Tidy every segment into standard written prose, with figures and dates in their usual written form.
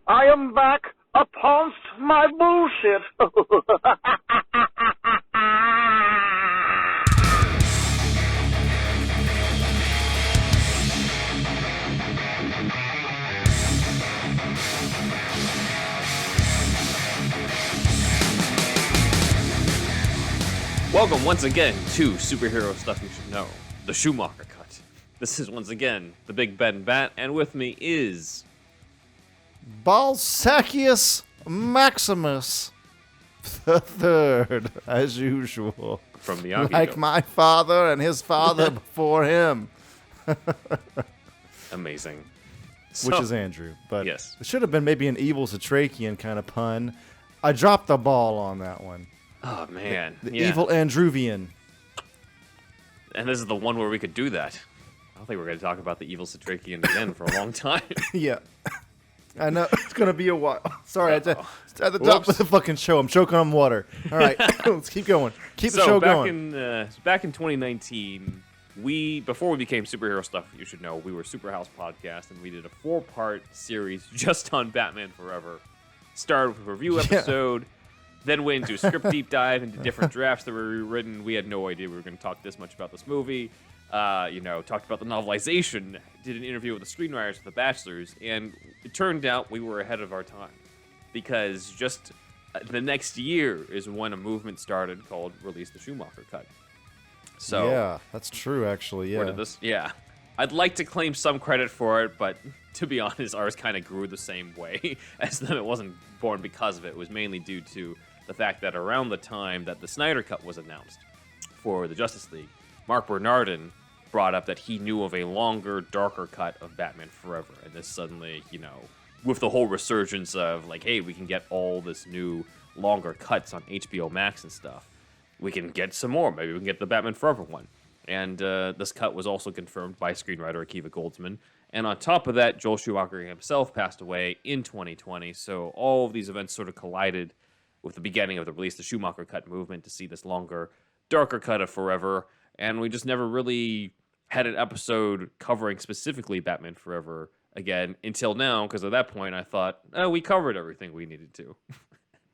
I am back upon my bullshit. Welcome once again to Superhero Stuff You Should Know, the Schumacher Cut. This is once again the Big Ben Bat, and with me is... Balsacius Maximus the Third, as usual. From the Akiva. Like my father and his father before him. Amazing. Which is Andrew. But yes. It should have been maybe an evil Setrakian kind of pun. I dropped the ball on that one. Oh, man. The evil Andruvian. And this is the one where we could do that. I don't think we're going to talk about the evil Setrakian again for a long time. Yeah. I know. It's going to be a while. Sorry. At the top of the fucking show, I'm choking on water. All right. Let's keep going. Keep the show going. Back in 2019, before we became Superhero Stuff You Should Know, we were Superhouse Podcast, and we did a 4-part series just on Batman Forever. Started with a review episode. Yeah. Then went into a script deep dive into different drafts that were rewritten. We had no idea we were going to talk this much about this movie. Talked about the novelization, did an interview with the screenwriters of The Bachelors, and it turned out we were ahead of our time. Because just the next year is when a movement started called Release the Schumacher Cut. So yeah, that's true, actually, yeah. I'd like to claim some credit for it, but to be honest, ours kind of grew the same way as them. It wasn't born because of it. It was mainly due to the fact that around the time that the Snyder Cut was announced for the Justice League, Mark Bernardin brought up that he knew of a longer, darker cut of Batman Forever. And this suddenly, with the whole resurgence of, like, hey, we can get all this new, longer cuts on HBO Max and stuff. We can get some more. Maybe we can get the Batman Forever one. And this cut was also confirmed by screenwriter Akiva Goldsman. And on top of that, Joel Schumacher himself passed away in 2020. So all of these events sort of collided with the beginning of the Release the Schumacher Cut movement to see this longer, darker cut of Forever. And we just never really had an episode covering specifically Batman Forever again until now, because at that point I thought, we covered everything we needed to.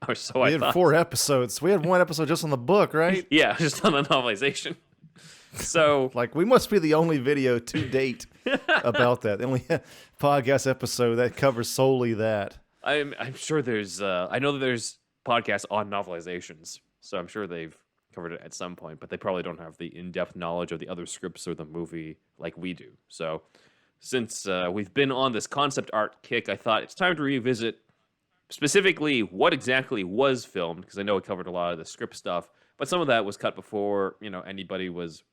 Or so I thought. We had 4 episodes. We had 1 episode just on the book, right? Yeah, just on the novelization. So, we must be the only video to date about that. The only podcast episode that covers solely that. I'm sure there's. I know that there's podcasts on novelizations, so I'm sure they've covered it at some point. But they probably don't have the in-depth knowledge of the other scripts or the movie like we do. So, since we've been on this concept art kick, I thought it's time to revisit specifically what exactly was filmed, because I know it covered a lot of the script stuff, but some of that was cut before anybody was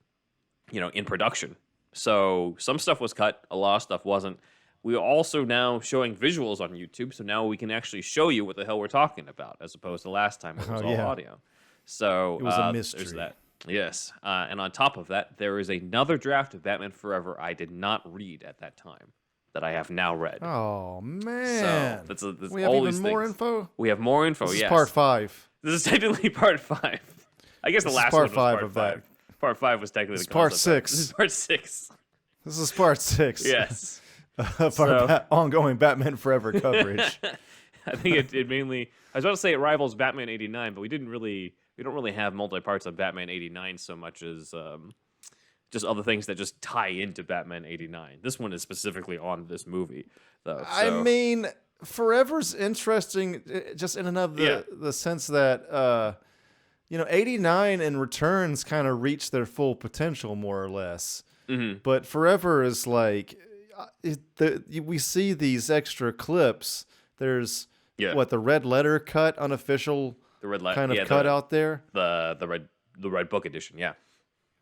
in production. So some stuff was cut, a lot of stuff wasn't. We are also now showing visuals on YouTube, so now we can actually show you what the hell we're talking about, as opposed to last time it was all audio. So it was a mystery. There's that. Yes. And on top of that, there is another draft of Batman Forever I did not read at that time that I have now read. Oh, man. So that's we have all even more info? We have more info, This yes. is part 5. This is technically part 5. I guess the last one was part 5. Part 5 was technically the part 6. This is part 6. This is part 6. Yes. Ongoing Batman Forever coverage. I think it mainly... I was about to say it rivals Batman 89, but we don't really have multi-parts on Batman 89 so much as just other things that just tie into Batman 89. This one is specifically on this movie, though. So. I mean, Forever's interesting just in and of the sense that... 89 and Returns kind of reach their full potential, more or less. Mm-hmm. But Forever is like, we see these extra clips. There's, the red letter cut, unofficial kind of cut out there? The red book edition, yeah.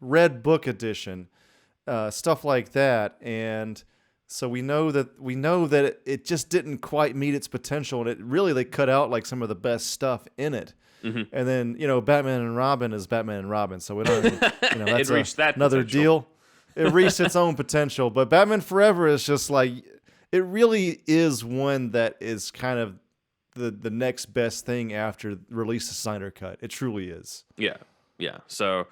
Red book edition, stuff like that. And so we know that it just didn't quite meet its potential. And they cut out like some of the best stuff in it. Mm-hmm. And then, Batman and Robin is Batman and Robin. So we don't, that's it reached that another potential. deal. It reached its own potential. But Batman Forever is just like, it really is one that is kind of the next best thing after release the Snyder Cut. It truly is. Yeah. Yeah. So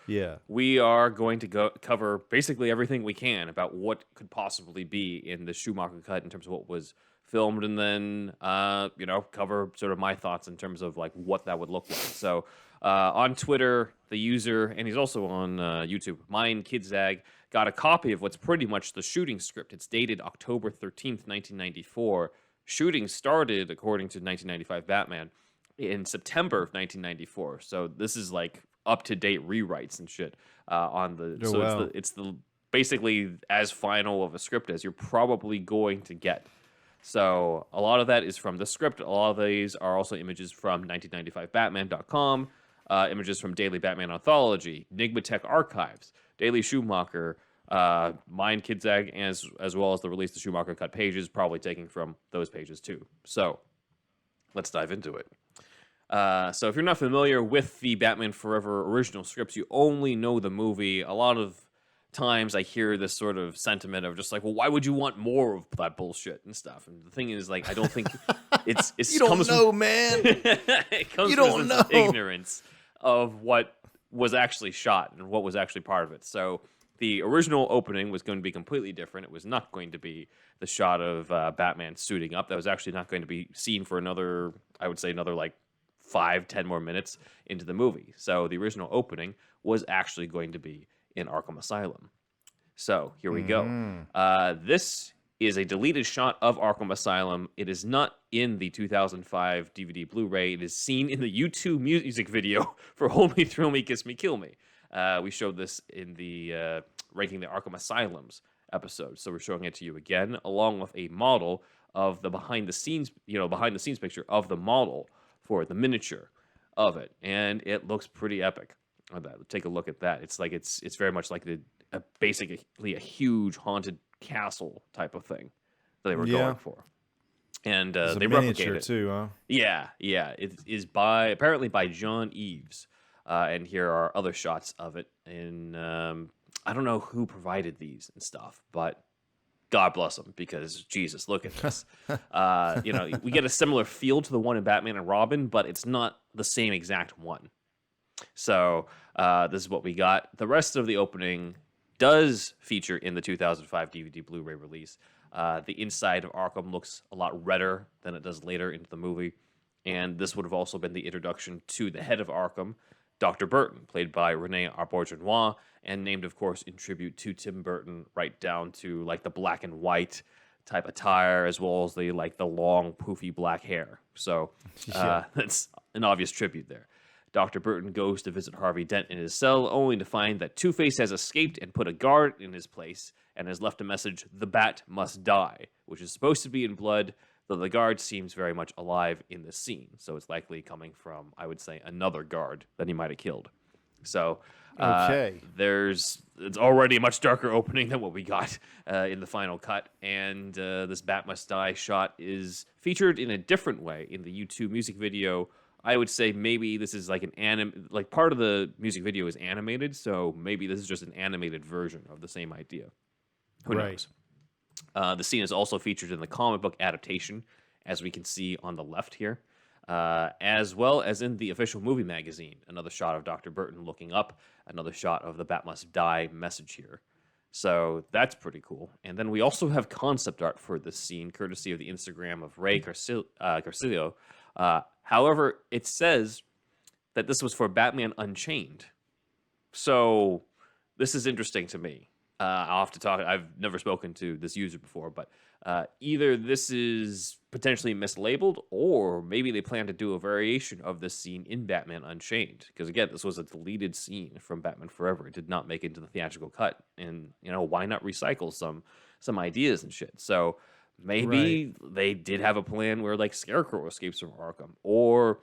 we are going to cover basically everything we can about what could possibly be in the Schumacher Cut in terms of what was filmed, and then cover sort of my thoughts in terms of like what that would look like. So on Twitter, the user, and he's also on YouTube, MindKidzag, got a copy of what's pretty much the shooting script. It's dated October 13th, 1994. Shooting started, according to 1995 Batman, in September of 1994. So this is like up-to-date rewrites and shit on the. Oh, so wow. it's the basically as final of a script as you're probably going to get. So a lot of that is from the script. A lot of these are also images from 1995batman.com, images from Daily Batman Anthology, NygmaTech Archives, Daily Schumacher, MindKidzag, as well as the release the Schumacher Cut pages, probably taking from those pages too. So let's dive into it. So if you're not familiar with the Batman Forever original scripts, you only know the movie. A lot of times I hear this sort of sentiment of just like, well, why would you want more of that bullshit and stuff? And the thing is, like, I don't think it's You don't know, man. it comes You from don't this know. ignorance of what was actually shot and what was actually part of it. So the original opening was going to be completely different. It was not going to be the shot of Batman suiting up. That was actually not going to be seen for another, I would say, another like 5-10 more minutes into the movie. So the original opening was actually going to be in Arkham Asylum. So here we go. This is a deleted shot of Arkham Asylum. It is not in the 2005 DVD Blu-ray. It is seen in the YouTube music video for Hold Me, Thrill Me, Kiss Me, Kill Me. We showed this in the Ranking the Arkham Asylums episode. So we're showing it to you again, along with a model of the behind the scenes picture of the model for the miniature of it. And it looks pretty epic. Take a look at that. It's like it's very much like basically a huge haunted castle type of thing that they were going for, and they replicate it too, huh? Yeah. It is apparently by John Eves, and here are other shots of it. And I don't know who provided these and stuff, but God bless them, because Jesus, look at this. We get a similar feel to the one in Batman and Robin, but it's not the same exact one. So this is what we got. The rest of the opening does feature in the 2005 DVD Blu-ray release. The inside of Arkham looks a lot redder than it does later into the movie. And this would have also been the introduction to the head of Arkham, Dr. Burton, played by Rene Auberjonois, and named, of course, in tribute to Tim Burton, right down to like the black and white type attire, as well as the long, poofy black hair. So that's an obvious tribute there. Dr. Burton goes to visit Harvey Dent in his cell, only to find that Two-Face has escaped and put a guard in his place, and has left a message, "The Bat must die," which is supposed to be in blood, though the guard seems very much alive in the scene. So it's likely coming from, I would say, another guard that he might have killed. So it's already a much darker opening than what we got in the final cut, and this Bat must die shot is featured in a different way in the YouTube music video. I would say maybe this is like part of the music video is animated, so maybe this is just an animated version of the same idea. Who knows? The scene is also featured in the comic book adaptation, as we can see on the left here, as well as in the official movie magazine. Another shot of Dr. Burton looking up, another shot of the Bat must die message here. So that's pretty cool. And then we also have concept art for this scene, courtesy of the Instagram of Ray Garcillo. However, it says that this was for Batman Unchained. So this is interesting to me. I'll have to talk. I've never spoken to this user before, but either this is potentially mislabeled, or maybe they plan to do a variation of this scene in Batman Unchained. Because again, this was a deleted scene from Batman Forever. It did not make it into the theatrical cut, and why not recycle some ideas and shit? So maybe they did have a plan where like Scarecrow escapes from Arkham, or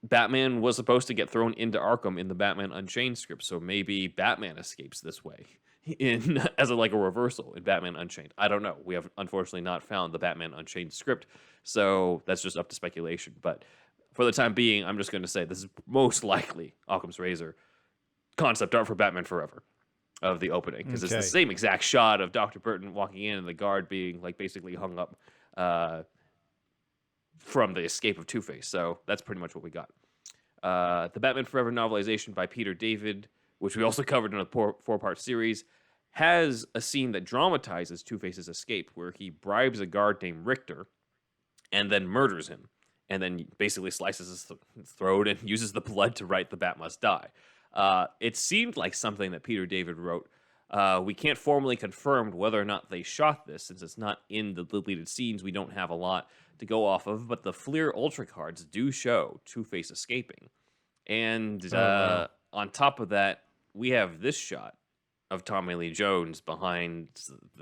Batman was supposed to get thrown into Arkham in the Batman Unchained script, so maybe Batman escapes this way as a reversal in Batman Unchained. I don't know. We have unfortunately not found the Batman Unchained script, so that's just up to speculation. But for the time being, I'm just going to say this is most likely Occam's Razor concept art for Batman Forever of the opening, because it's the same exact shot of Dr. Burton walking in and the guard being basically hung up from the escape of Two-Face. So that's pretty much what we got. The Batman Forever novelization by Peter David, which we also covered in a four-part series, has a scene that dramatizes Two-Face's escape, where he bribes a guard named Richter and then murders him, and then basically slices his throat and uses the blood to write "The Bat Must Die." It seemed like something that Peter David wrote. We can't formally confirm whether or not they shot this, since it's not in the deleted scenes. We don't have a lot to go off of, but the FLIR Ultra cards do show Two-Face escaping. And on top of that, we have this shot of Tommy Lee Jones behind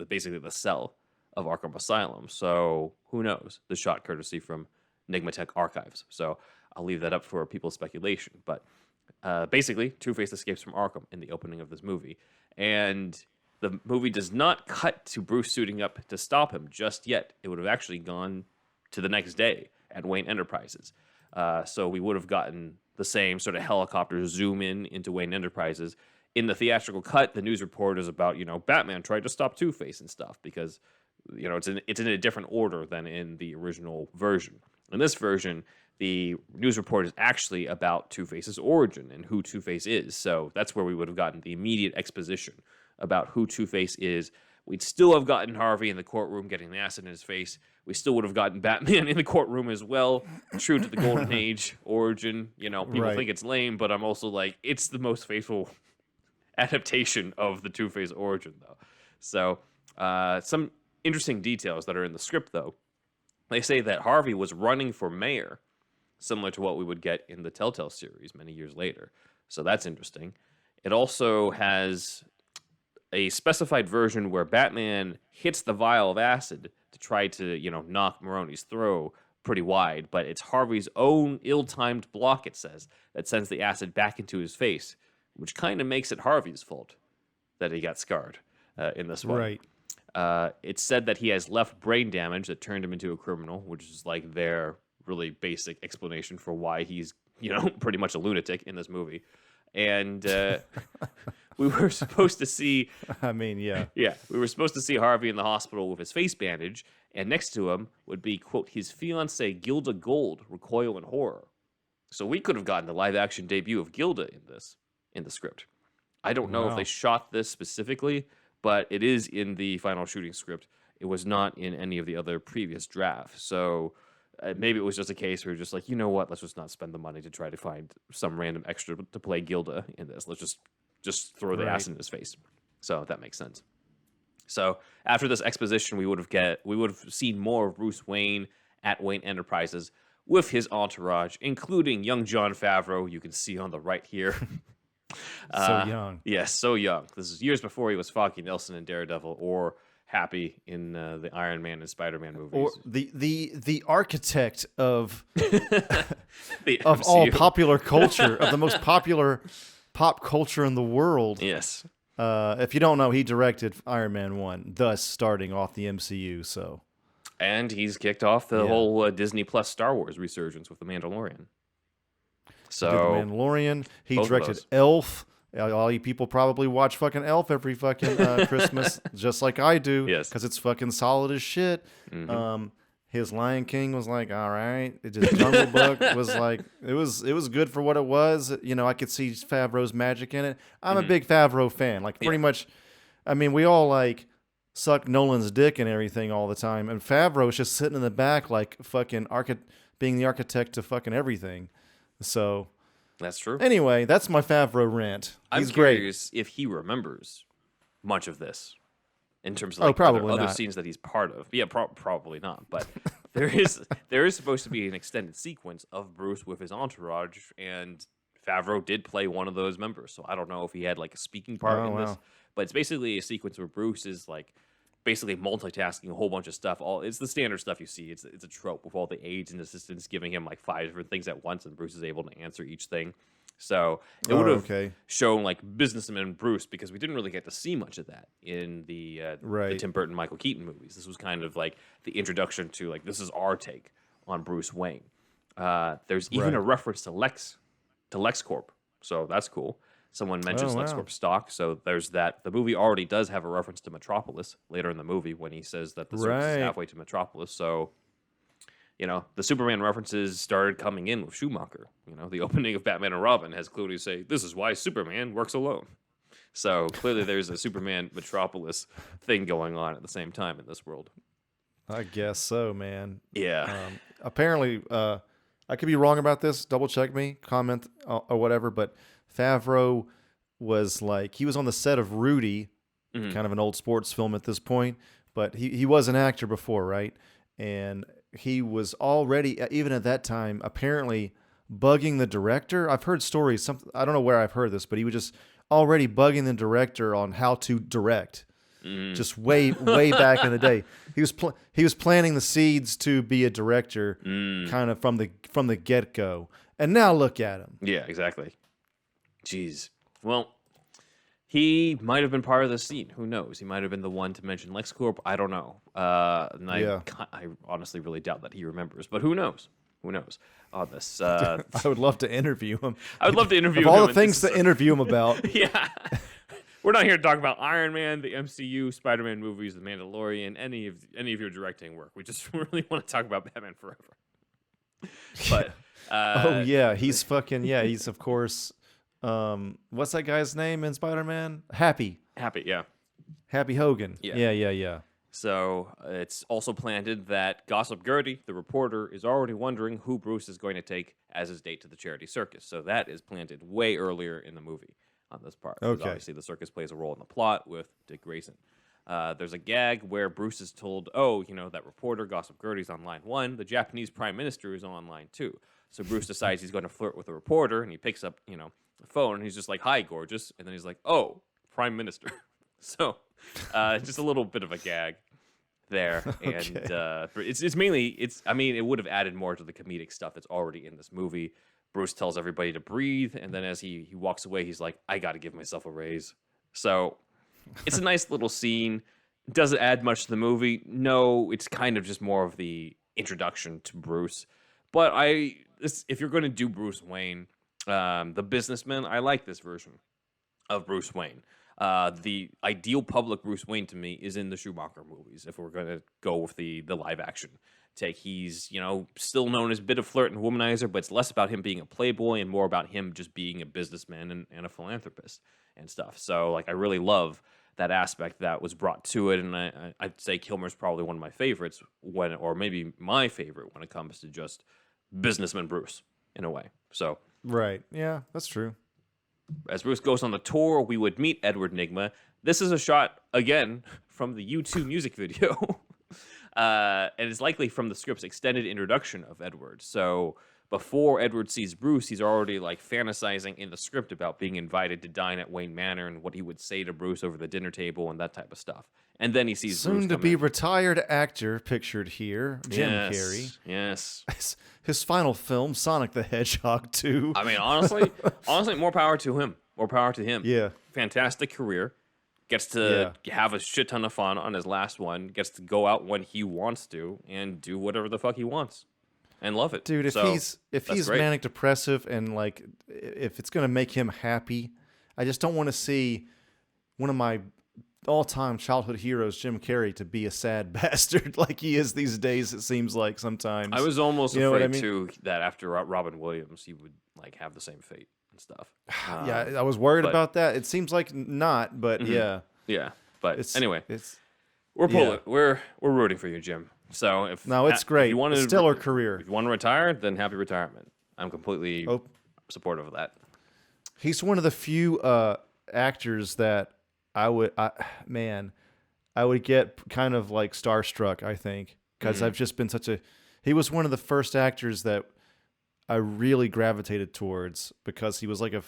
basically the cell of Arkham Asylum. So who knows? The shot courtesy from NygmaTech Archives. So I'll leave that up for people's speculation. But basically, Two-Face escapes from Arkham in the opening of this movie. And the movie does not cut to Bruce suiting up to stop him just yet. It would have actually gone to the next day at Wayne Enterprises. So we would have gotten the same sort of helicopter zoom in into Wayne Enterprises. In the theatrical cut, the news report is about, Batman tried to stop Two-Face and stuff because, it's in a different order than in the original version. In this version, the news report is actually about Two-Face's origin and who Two-Face is. So that's where we would have gotten the immediate exposition about who Two-Face is. We'd still have gotten Harvey in the courtroom getting the acid in his face. We still would have gotten Batman in the courtroom as well. True to the Golden Age origin. People think it's lame, but I'm also like, it's the most faithful adaptation of the Two-Face origin, though. So some interesting details that are in the script, though. They say that Harvey was running for mayor, similar to what we would get in the Telltale series many years later. So that's interesting. It also has a specified version where Batman hits the vial of acid to try to, knock Maroni's throw pretty wide, but it's Harvey's own ill-timed block, it says, that sends the acid back into his face, which kind of makes it Harvey's fault that he got scarred in this one. Right. It's said that he has left brain damage that turned him into a criminal, which is like their really basic explanation for why he's, pretty much a lunatic in this movie. And we were supposed to see... yeah. Yeah, we were supposed to see Harvey in the hospital with his face bandage, and next to him would be, quote, his fiancée Gilda Gold, recoil in horror. So we could have gotten the live-action debut of Gilda in the script. I don't know if they shot this specifically, but it is in the final shooting script. It was not in any of the other previous drafts. So maybe it was just a case where you're just like, you know what, let's just not spend the money to try to find some random extra to play Gilda in this. Let's just throw the acid in his face. So that makes sense. So after this exposition, we would have seen more of Bruce Wayne at Wayne Enterprises with his entourage, including young Jon Favreau, you can see on the right here. So young. Yes, so young. This is years before he was Foggy Nelson in Daredevil or Happy in the Iron Man and Spider-Man movies. Or the architect of of all popular culture, of the most popular pop culture in the world. Yes. If you don't know, he directed Iron Man 1, thus starting off the MCU. So, and he's kicked off the whole Disney Plus Star Wars resurgence with The Mandalorian. So, The Mandalorian. He directed Elf. All you people probably watch fucking Elf every fucking Christmas, just like I do. Yes. Because it's fucking solid as shit. Mm-hmm. His Lion King was like, all right. It just Jungle Book was like, it was good for what it was. I could see Favreau's magic in it. I'm a big Favreau fan. Like, pretty much, we all like suck Nolan's dick and everything all the time. And Favreau's just sitting in the back, like fucking being the architect to fucking everything. So that's true. Anyway, that's my Favreau rant. I'm curious if he remembers much of this in terms of other scenes that he's part of. Yeah, probably not. But there is supposed to be an extended sequence of Bruce with his entourage, and Favreau did play one of those members. So I don't know if he had like a speaking part in this, but it's basically a sequence where Bruce is like basically multitasking a whole bunch of stuff. It's the standard stuff you see. It's a trope with all the aides and assistants giving him like 5 different things at once, and Bruce is able to answer each thing. So it would have shown like businessman Bruce, because we didn't really get to see much of that in the Tim Burton, Michael Keaton movies. This was kind of like the introduction to like, this is our take on Bruce Wayne. There's even a reference to LexCorp, so that's cool. Someone mentions LexCorp stock, so there's that. The movie already does have a reference to Metropolis later in the movie when he says that the circus is halfway to Metropolis. So, the Superman references started coming in with Schumacher. The opening of Batman and Robin has clearly say, this is why Superman works alone. So clearly there's a Superman Metropolis thing going on at the same time in this world. I guess so, man. Yeah. Apparently, I could be wrong about this. Double check me, comment or whatever. But Favreau was like, he was on the set of Rudy, kind of an old sports film at this point, but he was an actor before, right? And he was already, even at that time, apparently bugging the director. I've heard stories. I don't know where I've heard this, but he was just already bugging the director on how to direct. Just way back in the day, he was planting the seeds to be a director, kind of from the get go. And now look at him. Yeah, exactly. Jeez. Well, he might have been part of the scene. Who knows? He might have been the one to mention LexCorp. I don't know. And I honestly really doubt that he remembers. But who knows? Who knows on this? I would love to interview him. I would love to interview him. Of all the things to interview him about. Yeah. We're not here to talk about Iron Man, the MCU, Spider-Man movies, The Mandalorian, any of your directing work. We just really want to talk about Batman Forever. But he's of course what's that guy's name in Spider-Man? Happy, yeah. Happy Hogan. Yeah. So it's also planted that Gossip Gertie, the reporter, is already wondering who Bruce is going to take as his date to the charity circus. So that is planted way earlier in the movie. On this part. Okay. Obviously, the circus plays a role in the plot with Dick Grayson. There's a gag where Bruce is told, that reporter, Gossip Gertie's on line 1. The Japanese prime minister is on line 2. So Bruce decides he's going to flirt with the reporter, and he picks up, the phone, and he's just like, "Hi, gorgeous." And then he's like, "Oh, prime minister." So just a little bit of a gag there. Okay. And it's mainly, it would have added more to the comedic stuff that's already in this movie. Bruce tells everybody to breathe, and then as he walks away, he's like, "I got to give myself a raise." So it's a nice little scene. Does it add much to the movie? No, it's kind of just more of the introduction to Bruce. But if you're going to do Bruce Wayne, the businessman, I like this version of Bruce Wayne. The ideal public Bruce Wayne to me is in the Schumacher movies, if we're going to go with the live action take. He's, still known as a bit of flirt and womanizer, but it's less about him being a playboy and more about him just being a businessman and a philanthropist and stuff. So, I really love that aspect that was brought to it, and I'd say Kilmer's probably one of my favorites, or maybe my favorite when it comes to just businessman Bruce, in a way. So, right. Yeah, that's true. As Bruce goes on the tour, we would meet Edward Nygma. This is a shot, again, from the U2 music video. And it's likely from the script's extended introduction of Edward. So before Edward sees Bruce, he's already fantasizing in the script about being invited to dine at Wayne Manor and what he would say to Bruce over the dinner table and that type of stuff. And then he sees Bruce soon to be retired actor pictured here, Jim Carrey. Yes. His final film, Sonic the Hedgehog 2. I mean, honestly, more power to him. More power to him. Yeah. Fantastic career. Gets to have a shit ton of fun on his last one. Gets to go out when he wants to and do whatever the fuck he wants, and love it. Dude, if he's manic depressive and if it's gonna make him happy, I just don't want to see one of my all-time childhood heroes, Jim Carrey, to be a sad bastard like he is these days. It seems like sometimes. I was almost afraid too that after Robin Williams, he would have the same fate. Stuff. Yeah, I was worried about that. It seems like not, but yeah. But anyway, we're rooting for you, Jim. So it's great. If stellar career. If you want to retire, then happy retirement. I'm completely supportive of that. He's one of the few actors that I would get kind of starstruck, I think, because I've just been he was one of the first actors that I really gravitated towards because he was like a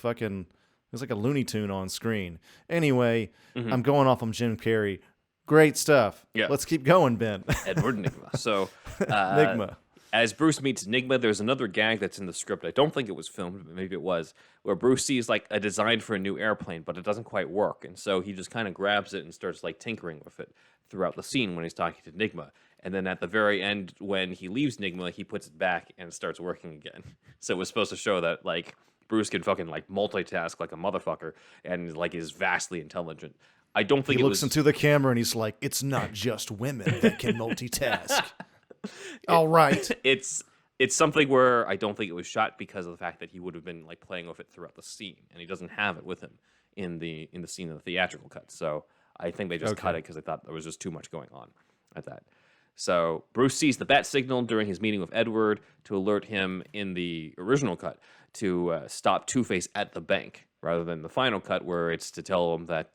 Looney Tune on screen. Anyway, I'm going off on Jim Carrey. Great stuff. Yeah. Let's keep going, Ben. Edward Nygma. So, Nygma. As Bruce meets Nygma, there's another gag that's in the script. I don't think it was filmed, but maybe it was, where Bruce sees a design for a new airplane, but it doesn't quite work. And so he just kind of grabs it and starts tinkering with it throughout the scene when he's talking to Nygma. And then at the very end, when he leaves Nygma, he puts it back and it starts working again. So it was supposed to show that, Bruce can fucking, multitask like a motherfucker and, is vastly intelligent. I don't think he looks into the camera and he's like, "It's not just women that can multitask." All right. It's something where I don't think it was shot because of the fact that he would have been, playing with it throughout the scene. And he doesn't have it with him in the scene of the theatrical cut. So I think they just cut it because they thought there was just too much going on at that. So Bruce sees the bat signal during his meeting with Edward to alert him in the original cut to stop Two-Face at the bank, rather than the final cut where it's to tell him that,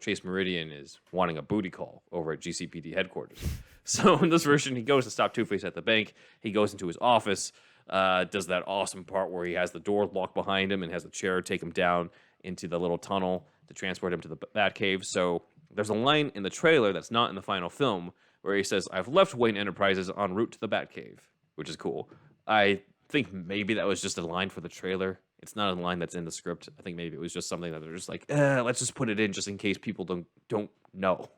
Chase Meridian is wanting a booty call over at GCPD headquarters. So in this version, he goes to stop Two-Face at the bank. He goes into his office, does that awesome part where he has the door locked behind him and has the chair take him down into the little tunnel to transport him to the Batcave. So there's a line in the trailer that's not in the final film where he says, "I've left Wayne Enterprises en route to the Batcave," which is cool. I think maybe that was just a line for the trailer. It's not a line that's in the script. I think maybe it was just something that they're just like, let's just put it in just in case people don't know.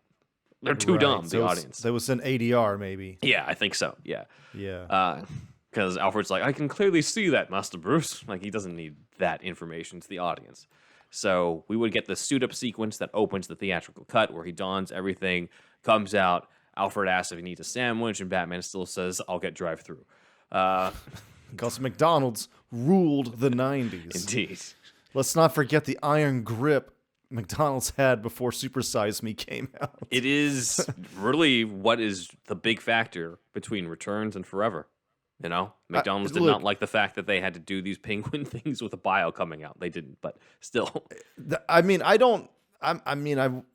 They're too dumb, the audience. That was an ADR, maybe. Yeah, I think so. Yeah. Yeah. Because Alfred's like, "I can clearly see that, Master Bruce." Like, he doesn't need that information to the audience. So we would get the suit-up sequence that opens the theatrical cut where he dons everything, comes out. Alfred asks if he needs a sandwich, and Batman still says, "I'll get drive-through." Because McDonald's ruled the 90s. Indeed. Let's not forget the iron grip McDonald's had before Super Size Me came out. It is really what is the big factor between Returns and Forever. McDonald's did not like the fact that they had to do these penguin things with a bio coming out. They didn't, but still. I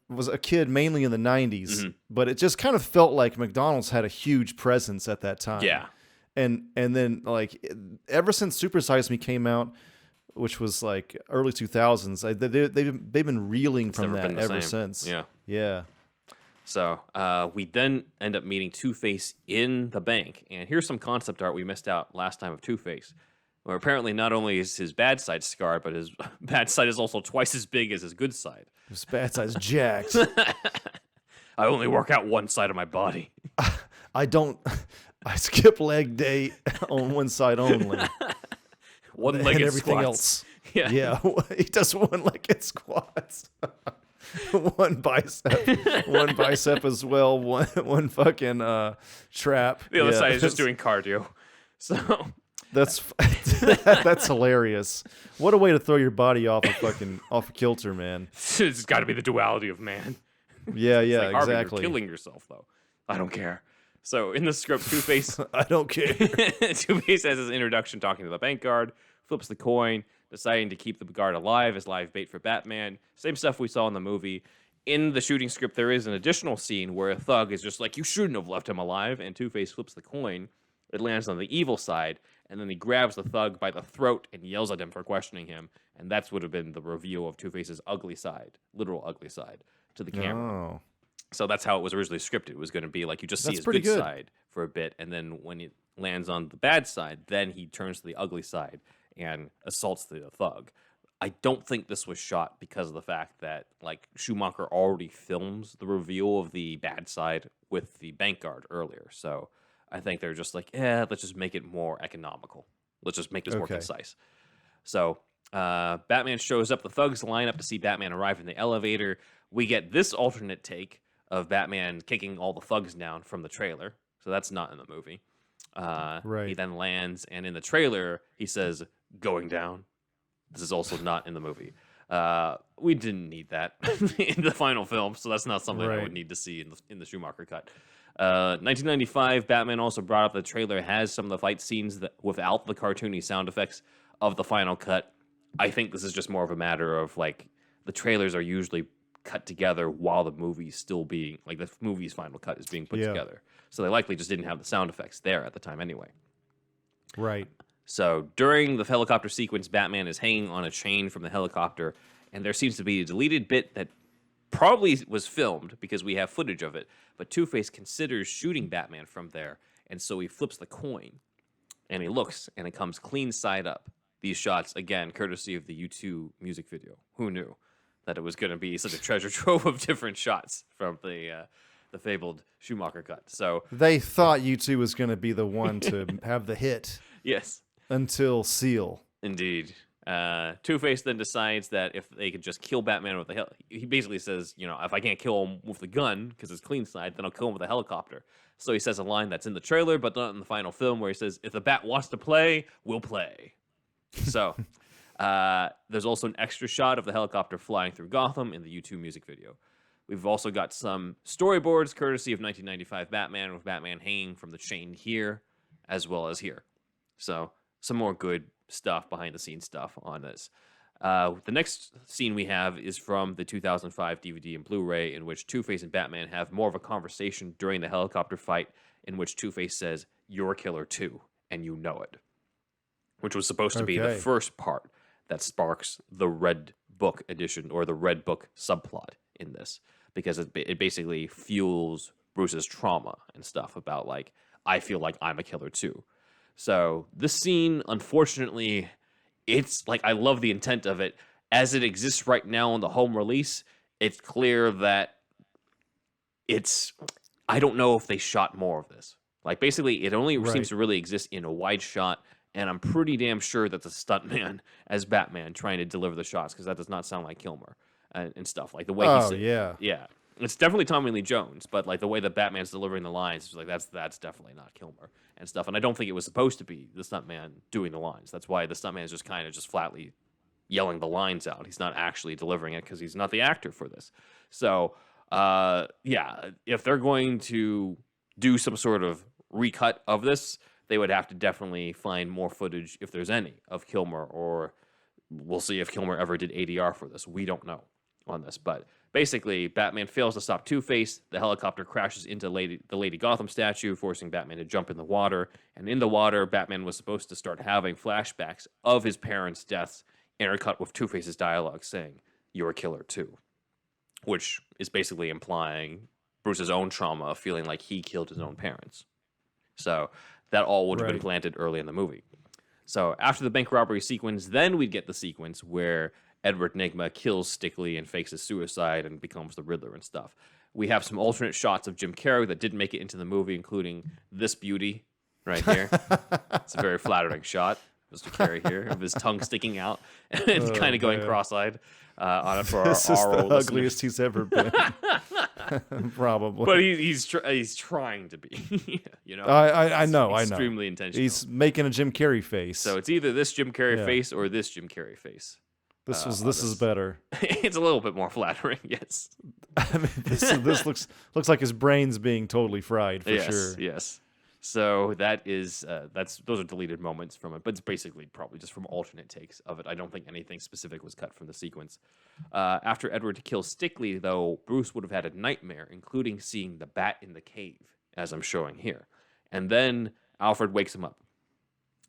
was a kid mainly in the 90s, but it just kind of felt like McDonald's had a huge presence at that time. Yeah. And then, like, ever since Super Size Me came out, which was, like, early 2000s, they've been reeling from that ever since. Yeah. Yeah. So we then end up meeting Two-Face in the bank. And here's some concept art we missed out last time of Two-Face, where apparently not only is his bad side scarred, but his bad side is also twice as big as his good side. His bad side's jacked. I only work out one side of my body. I skip leg day on one side only. One-legged and everything squats. else. Yeah. He does one-legged squats. One bicep as well. One fucking trap. The other side is just doing cardio. So that's hilarious. What a way to throw your body off a kilter, man. It's got to be the duality of man. Yeah, Like, Harvey, exactly. you're killing yourself though. I don't care. So in the script, Two-Face I don't care. Two-Face has his introduction talking to the bank guard, flips the coin, deciding to keep the guard alive as live bait for Batman. Same stuff we saw in the movie. In the shooting script, there is an additional scene where a thug is just like, "You shouldn't have left him alive," and Two-Face flips the coin. It lands on the evil side, and then he grabs the thug by the throat and yells at him for questioning him, and that's would have been the reveal of Two-Face's ugly side, literal ugly side, to the camera. Oh. So that's how it was originally scripted. It was going to be like you just see his good side for a bit, and then when it lands on the bad side, then he turns to the ugly side and assaults the thug. I don't think this was shot because of the fact that, like, Schumacher already films the reveal of the bad side with the bank guard earlier. So I think they're just like, let's just make it more economical. Let's just make this more concise. So Batman shows up. The thugs line up to see Batman arrive in the elevator. We get this alternate take of Batman kicking all the thugs down from the trailer. So that's not in the movie. Right. He then lands, and in the trailer, he says, "Going down." This is also not in the movie. We didn't need that in the final film, so that's not something I would need to see in the Schumacher cut. 1995, Batman also brought up the trailer has some of the fight scenes that without the cartoony sound effects of the final cut. I think this is just more of a matter of, like, the trailers are usually cut together while the movie's still being, like, the movie's final cut is being put together. So they likely just didn't have the sound effects there at the time anyway. Right. So during the helicopter sequence, Batman is hanging on a chain from the helicopter, and there seems to be a deleted bit that probably was filmed because we have footage of it, but Two-Face considers shooting Batman from there, and so he flips the coin, and he looks, and it comes clean side up. These shots, again, courtesy of the U2 music video. Who knew that it was going to be such a treasure trove of different shots from the fabled Schumacher cut? So they thought U2 was going to be the one to have the hit. Yes. Until Seal. Indeed. Two-Face then decides that if they could just kill Batman with the he basically says, if I can't kill him with the gun because it's clean side, then I'll kill him with a helicopter. So he says a line that's in the trailer but not in the final film, where he says, "If the Bat wants to play, we'll play." So there's also an extra shot of the helicopter flying through Gotham in the U2 music video. We've also got some storyboards courtesy of 1995 Batman, with Batman hanging from the chain here as well as here. So some more good stuff, behind the scenes stuff on this. The next scene we have is from the 2005 DVD and Blu-ray, in which Two-Face and Batman have more of a conversation during the helicopter fight, in which Two-Face says, "You're a killer too, and you know it," which was supposed to be the first part that sparks the Red Book edition, or the Red Book subplot in this, because it basically fuels Bruce's trauma and stuff about, like, I feel like I'm a killer too. So this scene, unfortunately, it's like, I love the intent of it. As it exists right now on the home release, it's clear that I don't know if they shot more of this. Like, basically, it only seems to really exist in a wide shot, and I'm pretty damn sure that's a stuntman as Batman trying to deliver the shots, because that does not sound like Kilmer and stuff. Like, the way he's... Yeah. It's definitely Tommy Lee Jones, but, like, the way that Batman's delivering the lines, it's like, that's definitely not Kilmer and stuff. And I don't think it was supposed to be the stuntman doing the lines. That's why the stuntman is just kind of just flatly yelling the lines out. He's not actually delivering it, because he's not the actor for this. So, if they're going to do some sort of recut of this, they would have to definitely find more footage, if there's any, of Kilmer, or we'll see if Kilmer ever did ADR for this. We don't know on this, but basically, Batman fails to stop Two-Face. The helicopter crashes into the Lady Gotham statue, forcing Batman to jump in the water. And in the water, Batman was supposed to start having flashbacks of his parents' deaths, intercut with Two-Face's dialogue saying, "You're a killer too," which is basically implying Bruce's own trauma of feeling like he killed his own parents. So that all would have been planted early in the movie. So after the bank robbery sequence, then we'd get the sequence where Edward Nygma kills Stickley and fakes his suicide and becomes the Riddler and stuff. We have some alternate shots of Jim Carrey that didn't make it into the movie, including this beauty right here. It's a very flattering shot, Mr. Carrey here, of his tongue sticking out and kind of going cross-eyed on it for this our is the listeners. ugliest he's ever been. Probably. But he's trying to be. You know, I know. Extremely intentional. He's making a Jim Carrey face. So it's either this Jim Carrey face or this Jim Carrey face. This is better. It's a little bit more flattering, yes. I mean, this looks like his brain's being totally fried for sure. Yes. So that is those are deleted moments from it, but it's basically probably just from alternate takes of it. I don't think anything specific was cut from the sequence. After Edward kills Stickley, though, Bruce would have had a nightmare, including seeing the bat in the cave, as I'm showing here. And then Alfred wakes him up.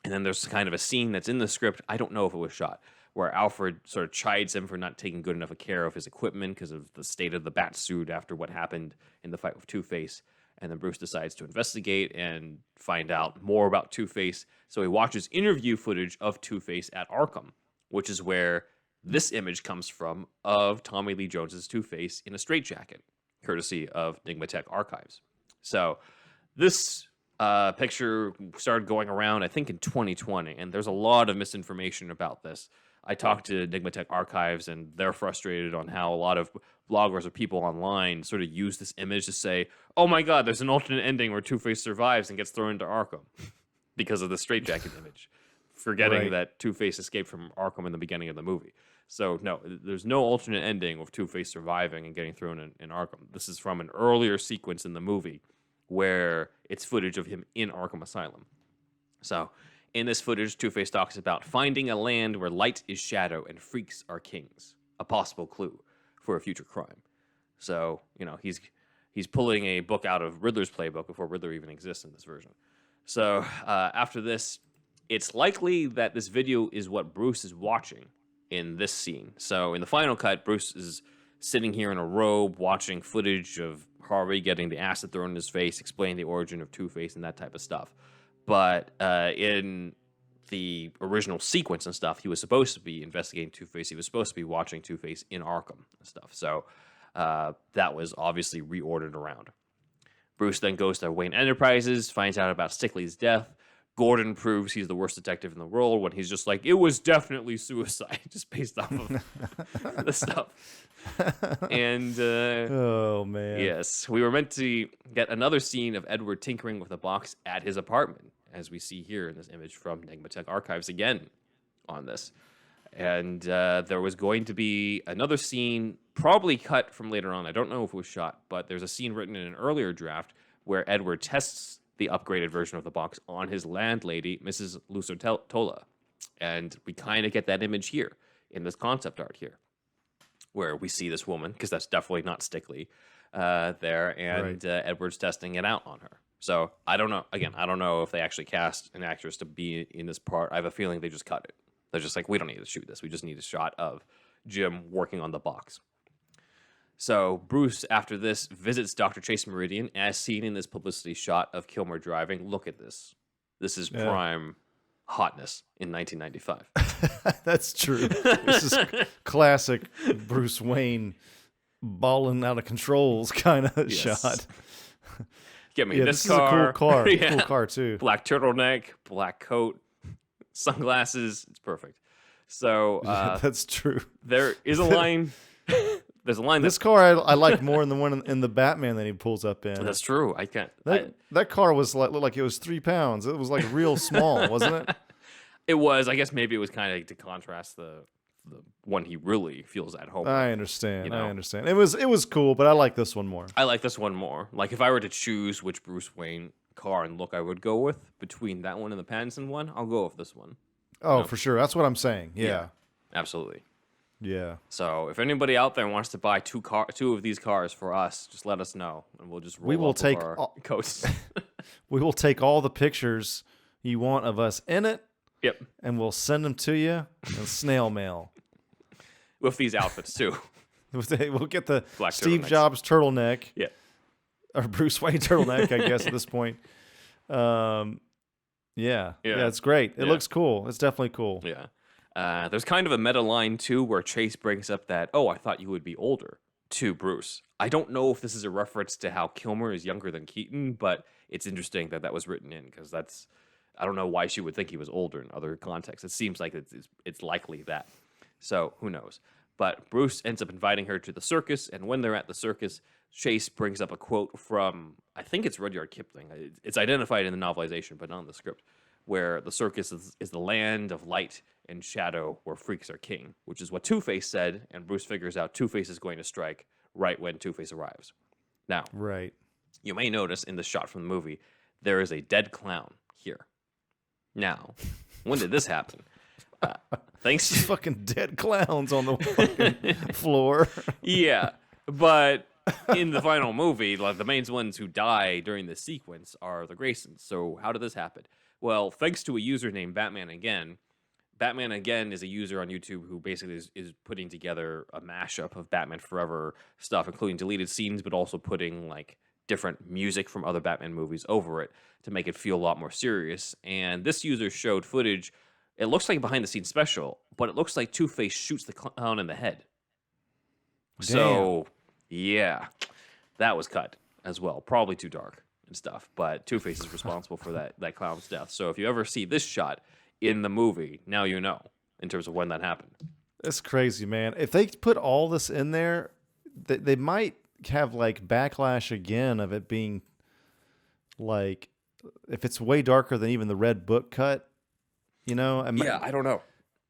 And then there's kind of a scene that's in the script, I don't know if it was shot, where Alfred sort of chides him for not taking good enough care of his equipment because of the state of the bat suit after what happened in the fight with Two-Face. And then Bruce decides to investigate and find out more about Two-Face. So he watches interview footage of Two-Face at Arkham, which is where this image comes from of Tommy Lee Jones's Two-Face in a straitjacket, courtesy of NygmaTech archives. So this picture started going around, I think, in 2020, and there's a lot of misinformation about this. I talked to NygmaTech archives, and they're frustrated on how a lot of bloggers or people online sort of use this image to say, oh my god, there's an alternate ending where Two-Face survives and gets thrown into Arkham because of the straitjacket image, forgetting that Two-Face escaped from Arkham in the beginning of the movie. So no, there's no alternate ending with Two-Face surviving and getting thrown in Arkham. This is from an earlier sequence in the movie where it's footage of him in Arkham Asylum. So in this footage, Two-Face talks about finding a land where light is shadow and freaks are kings, a possible clue for a future crime. So, you know, he's pulling a book out of Riddler's playbook before Riddler even exists in this version. So after this, it's likely that this video is what Bruce is watching in this scene. So in the final cut, Bruce is sitting here in a robe watching footage of Harvey getting the acid thrown in his face, explaining the origin of Two-Face and that type of stuff. But in the original sequence and stuff, he was supposed to be investigating Two-Face. He was supposed to be watching Two-Face in Arkham and stuff. So that was obviously reordered around. Bruce then goes to Wayne Enterprises, finds out about Stickley's death. Gordon proves he's the worst detective in the world when he's just like, it was definitely suicide, just based off of the stuff. And oh man, yes, we were meant to get another scene of Edward tinkering with a box at his apartment, as we see here in this image from NygmaTech archives again on this. And there was going to be another scene, probably cut from later on. I don't know if it was shot, but there's a scene written in an earlier draft where Edward tests the upgraded version of the box on his landlady, Mrs. Lucertola. And we kind of get that image here in this concept art here, where we see this woman, because that's definitely not Stickley there, and Edward's testing it out on her. So I don't know. Again, I don't know if they actually cast an actress to be in this part. I have a feeling they just cut it. They're just like, we don't need to shoot this. We just need a shot of Jim working on the box. So Bruce, after this, visits Dr. Chase Meridian, as seen in this publicity shot of Kilmer driving. Look at this. This is prime hotness in 1995. That's true. This is classic Bruce Wayne balling out of controls kind of shot. Get me this car. This is a cool car. Yeah. Cool car, too. Black turtleneck, black coat, sunglasses. It's perfect. So that's true. There is a line. There's a line. This car I like more than the one in the Batman that he pulls up in. That's true. I can't. That car was looked like it was 3 pounds. It was like real small, wasn't it? It was. I guess maybe it was kind of to contrast the one he really feels at home. I understand. You know? I understand. It was cool, but I like this one more. I like this one more. Like if I were to choose which Bruce Wayne car and look I would go with between that one and the Pattinson one, I'll go with this one. Oh, for sure. That's what I'm saying. Yeah. Absolutely. Yeah. So if anybody out there wants to buy two of these cars for us, just let us know, and we'll just we will take our coats. We will take all the pictures you want of us in it. Yep. And we'll send them to you in snail mail. With these outfits too. We'll get the Black Steve Jobs turtleneck. Yeah. Or Bruce Wayne turtleneck, I guess at this point. Yeah, it's great. It looks cool. It's definitely cool. Yeah. There's kind of a meta line, too, where Chase brings up that, I thought you would be older, to Bruce. I don't know if this is a reference to how Kilmer is younger than Keaton, but it's interesting that was written in, because I don't know why she would think he was older in other contexts. It seems like it's likely that. So, who knows? But Bruce ends up inviting her to the circus, and when they're at the circus, Chase brings up a quote from, I think it's Rudyard Kipling. It's identified in the novelization, but not in the script, where the circus is the land of light and shadow where freaks are king, which is what Two-Face said, and Bruce figures out Two-Face is going to strike right when Two-Face arrives. Now, you may notice in the shot from the movie, there is a dead clown here. Now, when did this happen? Thanks to fucking dead clowns on the fucking floor. Yeah, but in the final movie, like the main ones who die during this sequence are the Graysons. So how did this happen? Well, thanks to a user named Batman Again. Batman Again is a user on YouTube who basically is putting together a mashup of Batman Forever stuff, including deleted scenes, but also putting like different music from other Batman movies over it to make it feel a lot more serious. And this user showed footage. It looks like a behind-the-scenes special, but it looks like Two-Face shoots the clown in the head. Damn. So, yeah, that was cut as well. Probably too dark and stuff, but Two-Face is responsible for that clown's death. So if you ever see this shot in the movie, now you know in terms of when that happened. That's crazy, man. If they put all this in there, they might have like backlash again of it being like, if it's way darker than even the Red Book cut. You know, I don't know.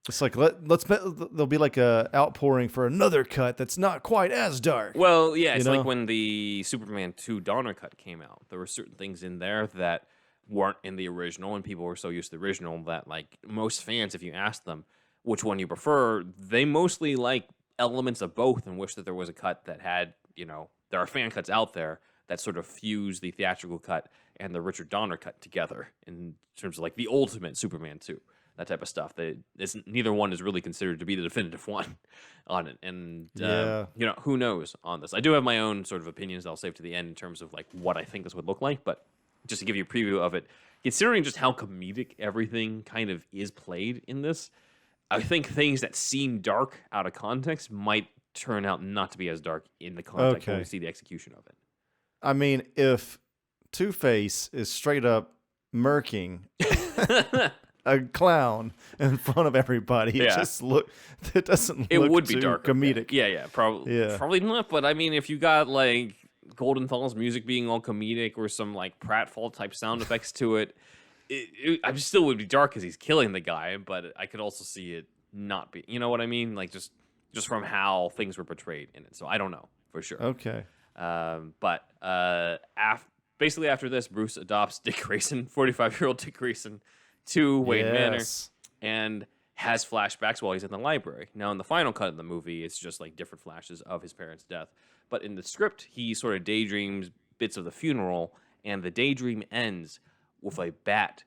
It's like there'll be like a outpouring for another cut that's not quite as dark. Well, yeah, it's like when the Superman 2 Donner cut came out. There were certain things in there that weren't in the original, and people were so used to the original that like most fans, if you ask them which one you prefer, they mostly like elements of both and wish that there was a cut that had, there are fan cuts out there that sort of fuse the theatrical cut and the Richard Donner cut together in terms of like the ultimate Superman 2, that type of stuff. Neither one is really considered to be the definitive one on it. And, who knows on this? I do have my own sort of opinions that I'll save to the end in terms of like what I think this would look like, but just to give you a preview of it, considering just how comedic everything kind of is played in this, I think things that seem dark out of context might turn out not to be as dark in the context when we see the execution of it. I mean, if Two-Face is straight up murking a clown in front of everybody, it doesn't look would be too dark comedic. Probably not. But I mean, if you got like Goldenthal's music being all comedic or some like pratfall type sound effects to it, I still would be dark because he's killing the guy. But I could also see it not be. You know what I mean? Like just from how things were portrayed in it. So I don't know for sure. Okay. But basically after this, Bruce adopts Dick Grayson, 45-year-old Dick Grayson, to Wayne Manor, and has flashbacks while he's in the library. Now, in the final cut of the movie, it's just like different flashes of his parents' death. But in the script, he sort of daydreams bits of the funeral, and the daydream ends with a bat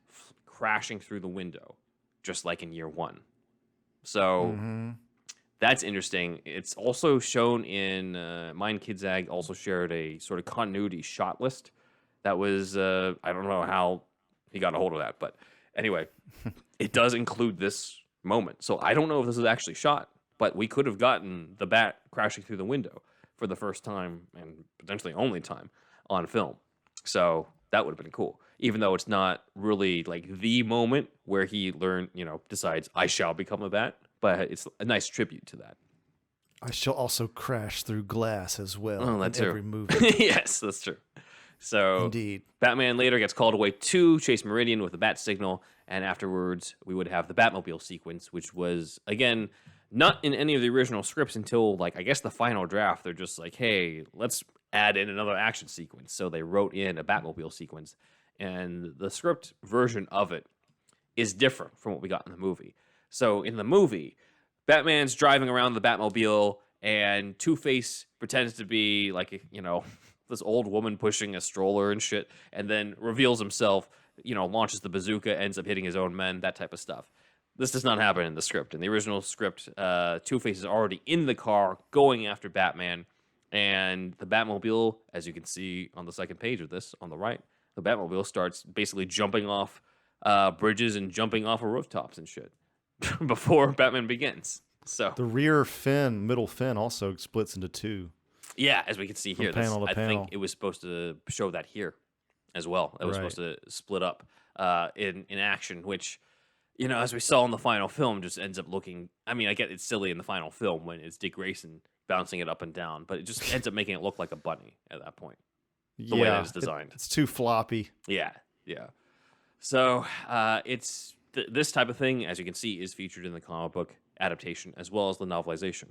crashing through the window, just like in year one. So that's interesting. It's also shown in Mein Kidzag also shared a sort of continuity shot list. That was, I don't know how he got a hold of that, but anyway, it does include this moment. So I don't know if this is actually shot, but we could have gotten the bat crashing through the window for the first time and potentially only time on film. So that would have been cool, even though it's not really like the moment where he decides I shall become a bat, but it's a nice tribute to that. I shall also crash through glass as well in every movie. Yes, that's true. So indeed, Batman later gets called away to chase Meridian with a bat signal, and afterwards we would have the Batmobile sequence, which was, again, not in any of the original scripts until, like, I guess the final draft. They're just like, hey, let's add in another action sequence. So they wrote in a Batmobile sequence, and the script version of it is different from what we got in the movie. So in the movie, Batman's driving around the Batmobile, and Two-Face pretends to be, like, this old woman pushing a stroller and shit, and then reveals himself, launches the bazooka, ends up hitting his own men, that type of stuff. This does not happen in the script. In the original script, Two-Face is already in the car going after Batman, and the Batmobile, as you can see on the second page of this, on the right, the Batmobile starts basically jumping off bridges and jumping off of rooftops and shit before Batman begins. So the rear fin, middle fin also splits into two. Yeah, as we can see here, I think it was supposed to show that here as well. It was supposed to split up in action, which, as we saw in the final film, just ends up looking... I mean, I get it's silly in the final film when it's Dick Grayson bouncing it up and down, but it just ends up making it look like a bunny at that point. The way that it's designed. It's too floppy. Yeah. So it's this type of thing, as you can see, is featured in the comic book adaptation as well as the novelization.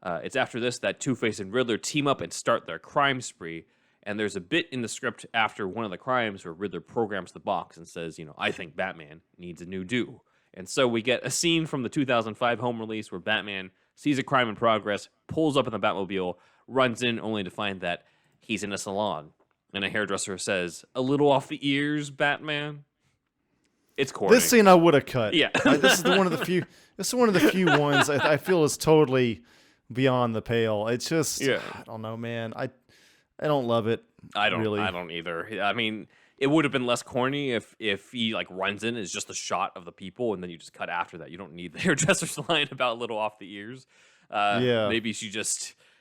It's after this that Two-Face and Riddler team up and start their crime spree, and there's a bit in the script after one of the crimes where Riddler programs the box and says, I think Batman needs a new do. And so we get a scene from the 2005 home release where Batman sees a crime in progress, pulls up in the Batmobile, runs in only to find that he's in a salon, and a hairdresser says, "A little off the ears, Batman." It's corny. This scene I would have cut. Yeah. This is one of the few. This is one of the few ones I feel is totally beyond the pale. It's just, I don't know, man. I don't love it. I don't really. I don't either. I mean, it would have been less corny if he runs in as just a shot of the people, and then you just cut after that. You don't need the hairdresser's line about a little off the ears. Maybe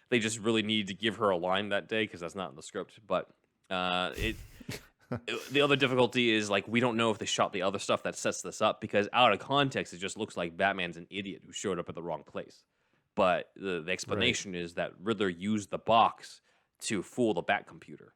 they just really need to give her a line that day because that's not in the script. But the other difficulty is we don't know if they shot the other stuff that sets this up, because out of context it just looks like Batman's an idiot who showed up at the wrong place. But the explanation is that Riddler used the box to fool the Bat computer.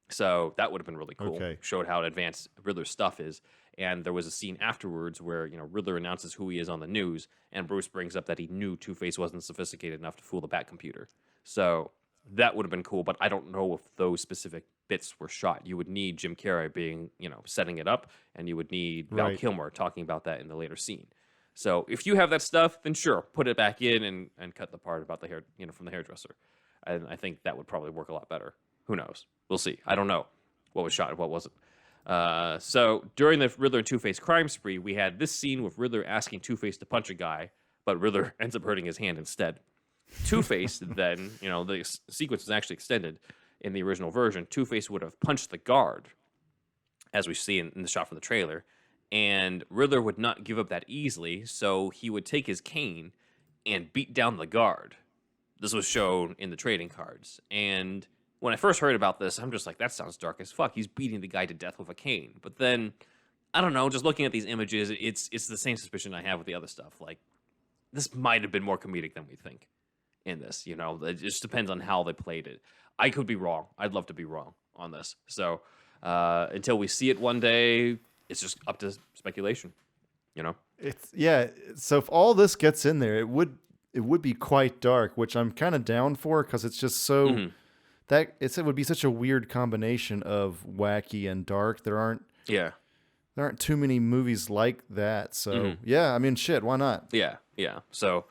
So that would have been really cool. Okay. Showed how advanced Riddler's stuff is. And there was a scene afterwards where, Riddler announces who he is on the news, and Bruce brings up that he knew Two-Face wasn't sophisticated enough to fool the Bat computer. So that would have been cool, but I don't know if those specific bits were shot. You would need Jim Carrey being, setting it up, and you would need Val Kilmer talking about that in the later scene. So if you have that stuff, then sure, put it back in and cut the part about the hair, from the hairdresser. And I think that would probably work a lot better. Who knows? We'll see. I don't know what was shot and what wasn't. So during the Riddler and Two-Face crime spree, we had this scene with Riddler asking Two-Face to punch a guy, but Riddler ends up hurting his hand instead. Two-Face then, the sequence was actually extended in the original version. Two-Face would have punched the guard, as we see in the shot from the trailer, and Riddler would not give up that easily, so he would take his cane and beat down the guard. This was shown in the trading cards, and when I first heard about this, I'm just like, that sounds dark as fuck. He's beating the guy to death with a cane. But then, I don't know, just looking at these images, it's the same suspicion I have with the other stuff. This might have been more comedic than we think in this, It just depends on how they played it. I could be wrong. I'd love to be wrong on this. So, until we see it one day, it's just up to speculation, So if all this gets in there, it would be quite dark, which I'm kind of down for because it's just so it would be such a weird combination of wacky and dark. There aren't too many movies like that. So I mean, shit, why not? Yeah. So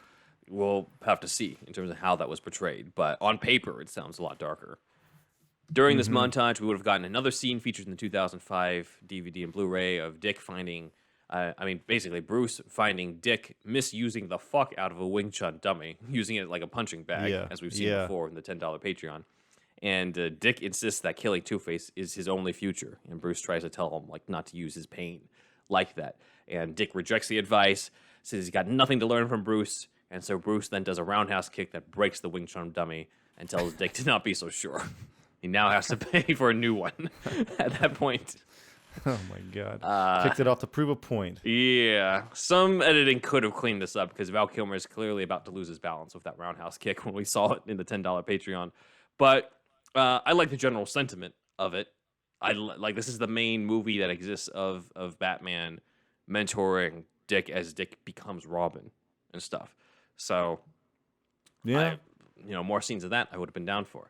we'll have to see in terms of how that was portrayed. But on paper, it sounds a lot darker. During this montage, we would have gotten another scene featured in the 2005 DVD and Blu-ray of Dick finding, basically Bruce finding Dick misusing the fuck out of a Wing Chun dummy, using it like a punching bag, as we've seen before in the $10 Patreon. And Dick insists that killing Two-Face is his only future, and Bruce tries to tell him like not to use his pain like that. And Dick rejects the advice, says he's got nothing to learn from Bruce, and so Bruce then does a roundhouse kick that breaks the Wing Chun dummy and tells Dick to not be so sure. He now has to pay for a new one at that point. Oh my god. Kicked it off to prove a point. Yeah. Some editing could have cleaned this up because Val Kilmer is clearly about to lose his balance with that roundhouse kick when we saw it in the $10 Patreon. But I like the general sentiment of it. Like this is the main movie that exists of Batman mentoring Dick as Dick becomes Robin and stuff. So, more scenes of that I would have been down for.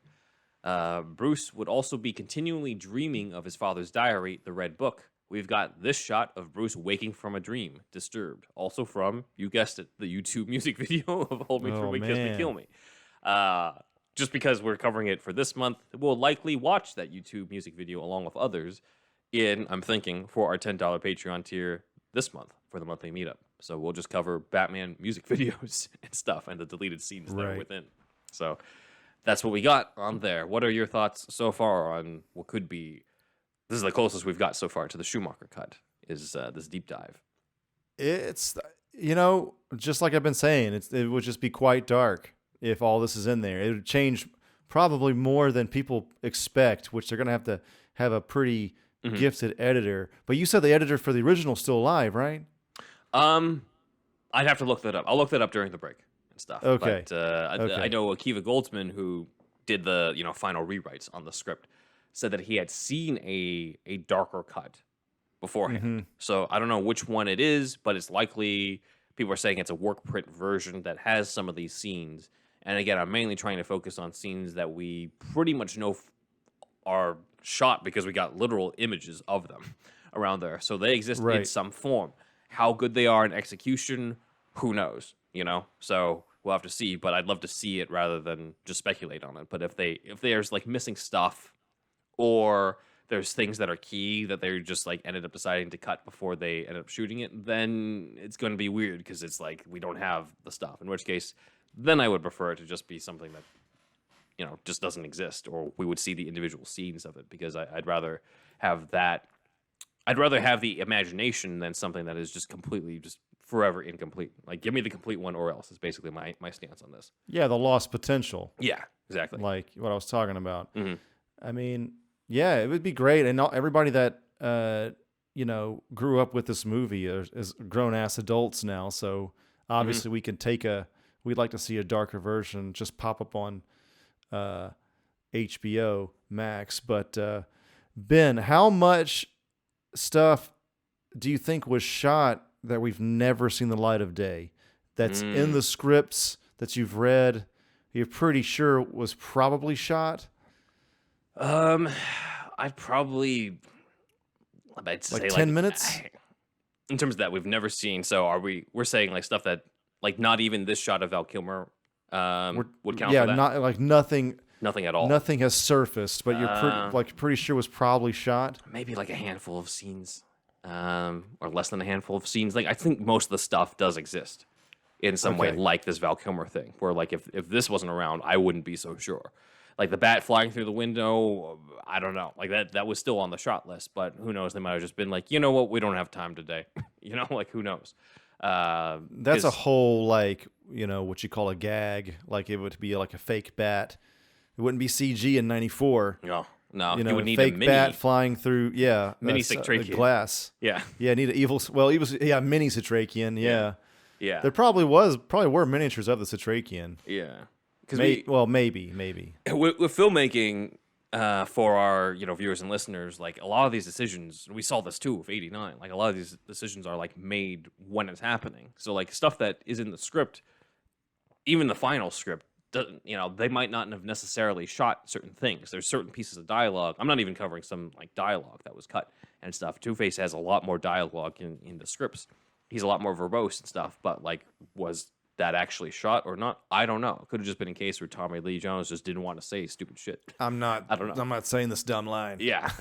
Bruce would also be continually dreaming of his father's diary, the Red Book. We've got this shot of Bruce waking from a dream, disturbed. Also from, you guessed it, the YouTube music video of Hold Me for a Week, Kiss Me, Kill Me. Just because we're covering it for this month, we'll likely watch that YouTube music video along with others I'm thinking, for our $10 Patreon tier this month for the monthly meetup. So we'll just cover Batman music videos and stuff and the deleted scenes that are within. So that's what we got on there. What are your thoughts so far on what could be... This is the closest we've got so far to the Schumacher cut, is this deep dive. It's, just like I've been saying, it would just be quite dark if all this is in there. It would change probably more than people expect, which they're going to have a pretty gifted editor. But you said the editor for the original is still alive, right? I'd have to look that up. I'll look that up during the break and stuff. Okay. But I know Akiva Goldsman, who did the final rewrites on the script, said that he had seen a darker cut beforehand. So I don't know which one it is, but it's likely people are saying it's a work print version that has some of these scenes. And again, I'm mainly trying to focus on scenes that we pretty much know are shot because we got literal images of them around there. So they exist in some form. How good they are in execution, who knows? So we'll have to see. But I'd love to see it rather than just speculate on it. But if there's like missing stuff, or there's things that are key that they just like ended up deciding to cut before they ended up shooting it, then it's going to be weird because it's like we don't have the stuff. In which case, then I would prefer it to just be something that just doesn't exist, or we would see the individual scenes of it, because I'd rather have that. I'd rather have the imagination than something that is just completely, just forever incomplete. Like, give me the complete one or else is basically my stance on this. Yeah, the lost potential. Yeah, exactly. Like what I was talking about. I mean, yeah, it would be great. And everybody that, grew up with this movie is grown-ass adults now. So obviously we'd like to see a darker version just pop up on HBO Max. But Ben, how much stuff do you think was shot that we've never seen the light of day, that's in the scripts that you've read, you're pretty sure was probably shot? I'd probably say 10 minutes in terms of that we've never seen. So we're saying like stuff that like not even this shot of Val Kilmer would count for that? Not like nothing at all. Nothing has surfaced, but you're pretty sure was probably shot. Maybe like a handful of scenes, or less than a handful of scenes. Like I think most of the stuff does exist in some way, like this Val Kilmer thing, where like if this wasn't around, I wouldn't be so sure. Like the bat flying through the window, I don't know. Like that was still on the shot list, but who knows? They might have just been like, you know what, we don't have time today. Like who knows? That's a whole like what you call a gag. Like it would be like a fake bat. It wouldn't be CG in '94. No. You would need fake a mini bat flying through. Yeah, mini Setrakian glass. Yeah. Need an evil. Well, he was mini Setrakian. Yeah. Yeah. There probably were miniatures of the Setrakian. Yeah. Maybe. With filmmaking, for our viewers and listeners, like a lot of these decisions, we saw this too with 89. Like a lot of these decisions are like made when it's happening. So like stuff that is in the script, even the final script, doesn't, they might not have necessarily shot certain things. There's certain pieces of dialogue. I'm not even covering some like dialogue that was cut and stuff. Two-Face has a lot more dialogue in the scripts. He's a lot more verbose and stuff. But like, was that actually shot or not? I don't know. It could have just been a case where Tommy Lee Jones just didn't want to say stupid shit. I don't know. I'm not saying this dumb line. Yeah.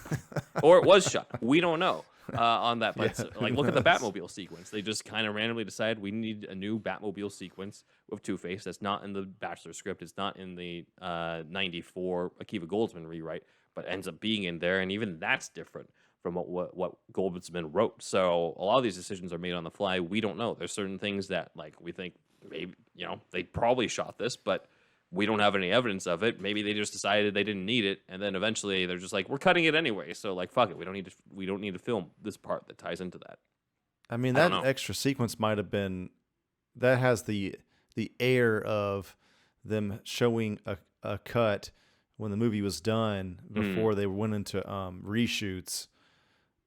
Or it was shot. We don't know on that. But like, look at the Batmobile sequence. They just kind of randomly decided we need a new Batmobile sequence with Two-Face. That's not in the Bachelor script. It's not in the 94 Akiva Goldsman rewrite, but ends up being in there. And even that's different from what Goldsman wrote. So a lot of these decisions are made on the fly. We don't know. There's certain things that like we think maybe, they probably shot this, but we don't have any evidence of it. Maybe they just decided they didn't need it, and then eventually they're just like, we're cutting it anyway. So like, fuck it, we don't need to film this part that ties into that. I mean, that extra sequence might have been, that has the air of them showing a cut when the movie was done before they went into reshoots.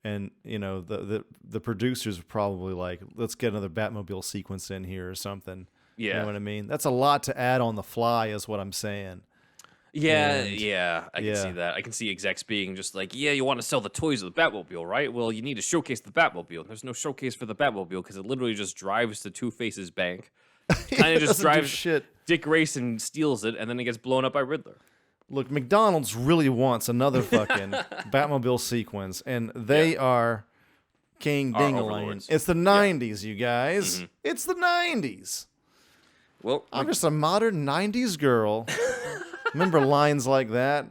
And, the producers were probably like, let's get another Batmobile sequence in here or something. Yeah. You know what I mean? That's a lot to add on the fly is what I'm saying. Yeah, I can see that. I can see execs being just like, you want to sell the toys of the Batmobile, right? Well, you need to showcase the Batmobile. There's no showcase for the Batmobile because it literally just drives to Two-Face's bank. Kind of just drives Dick Grayson steals it, and then it gets blown up by Riddler. Look, McDonald's really wants another fucking Batmobile sequence, and they are King Ding-a-Lane. It's the 90s, you guys. Mm-hmm. It's the 90s. Well, I'm just a modern 90s girl. Remember lines like that?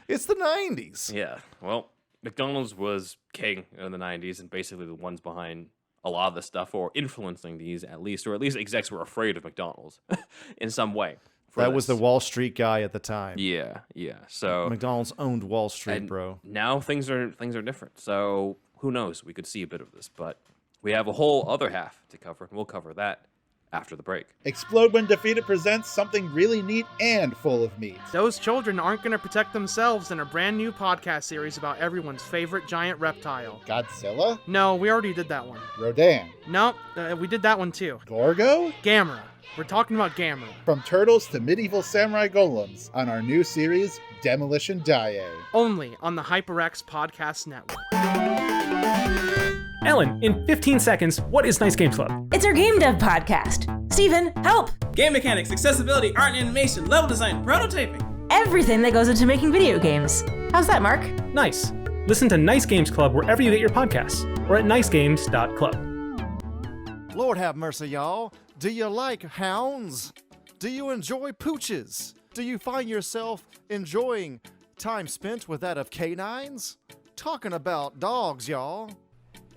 It's the 90s. Yeah, well, McDonald's was king in the 90s, and basically the ones behind a lot of the stuff, or influencing these at least, or at least execs were afraid of McDonald's in some way. That was the Wall Street guy at the time. Yeah. So McDonald's owned Wall Street, bro. Now things are different. So who knows? We could see a bit of this, but we have a whole other half to cover, and we'll cover that after the break. Explode When Defeated presents something really neat and full of meat. Those children aren't going to protect themselves in a brand new podcast series about everyone's favorite giant reptile. Godzilla? No, we already did that one. Rodan? No, we did that one too. Gorgo? Gamera. We're talking about Gamera. From turtles to medieval samurai golems on our new series, Demolition Daiei. Only on the HyperX Podcast Network. Ellen, in 15 seconds, what is Nice Games Club? It's our game dev podcast. Steven, help! Game mechanics, accessibility, art and animation, level design, prototyping. Everything that goes into making video games. How's that, Mark? Nice. Listen to Nice Games Club wherever you get your podcasts, or at nicegames.club. Lord have mercy, y'all. Do you like hounds? Do you enjoy pooches? Do you find yourself enjoying time spent with that of canines? Talking about dogs, y'all.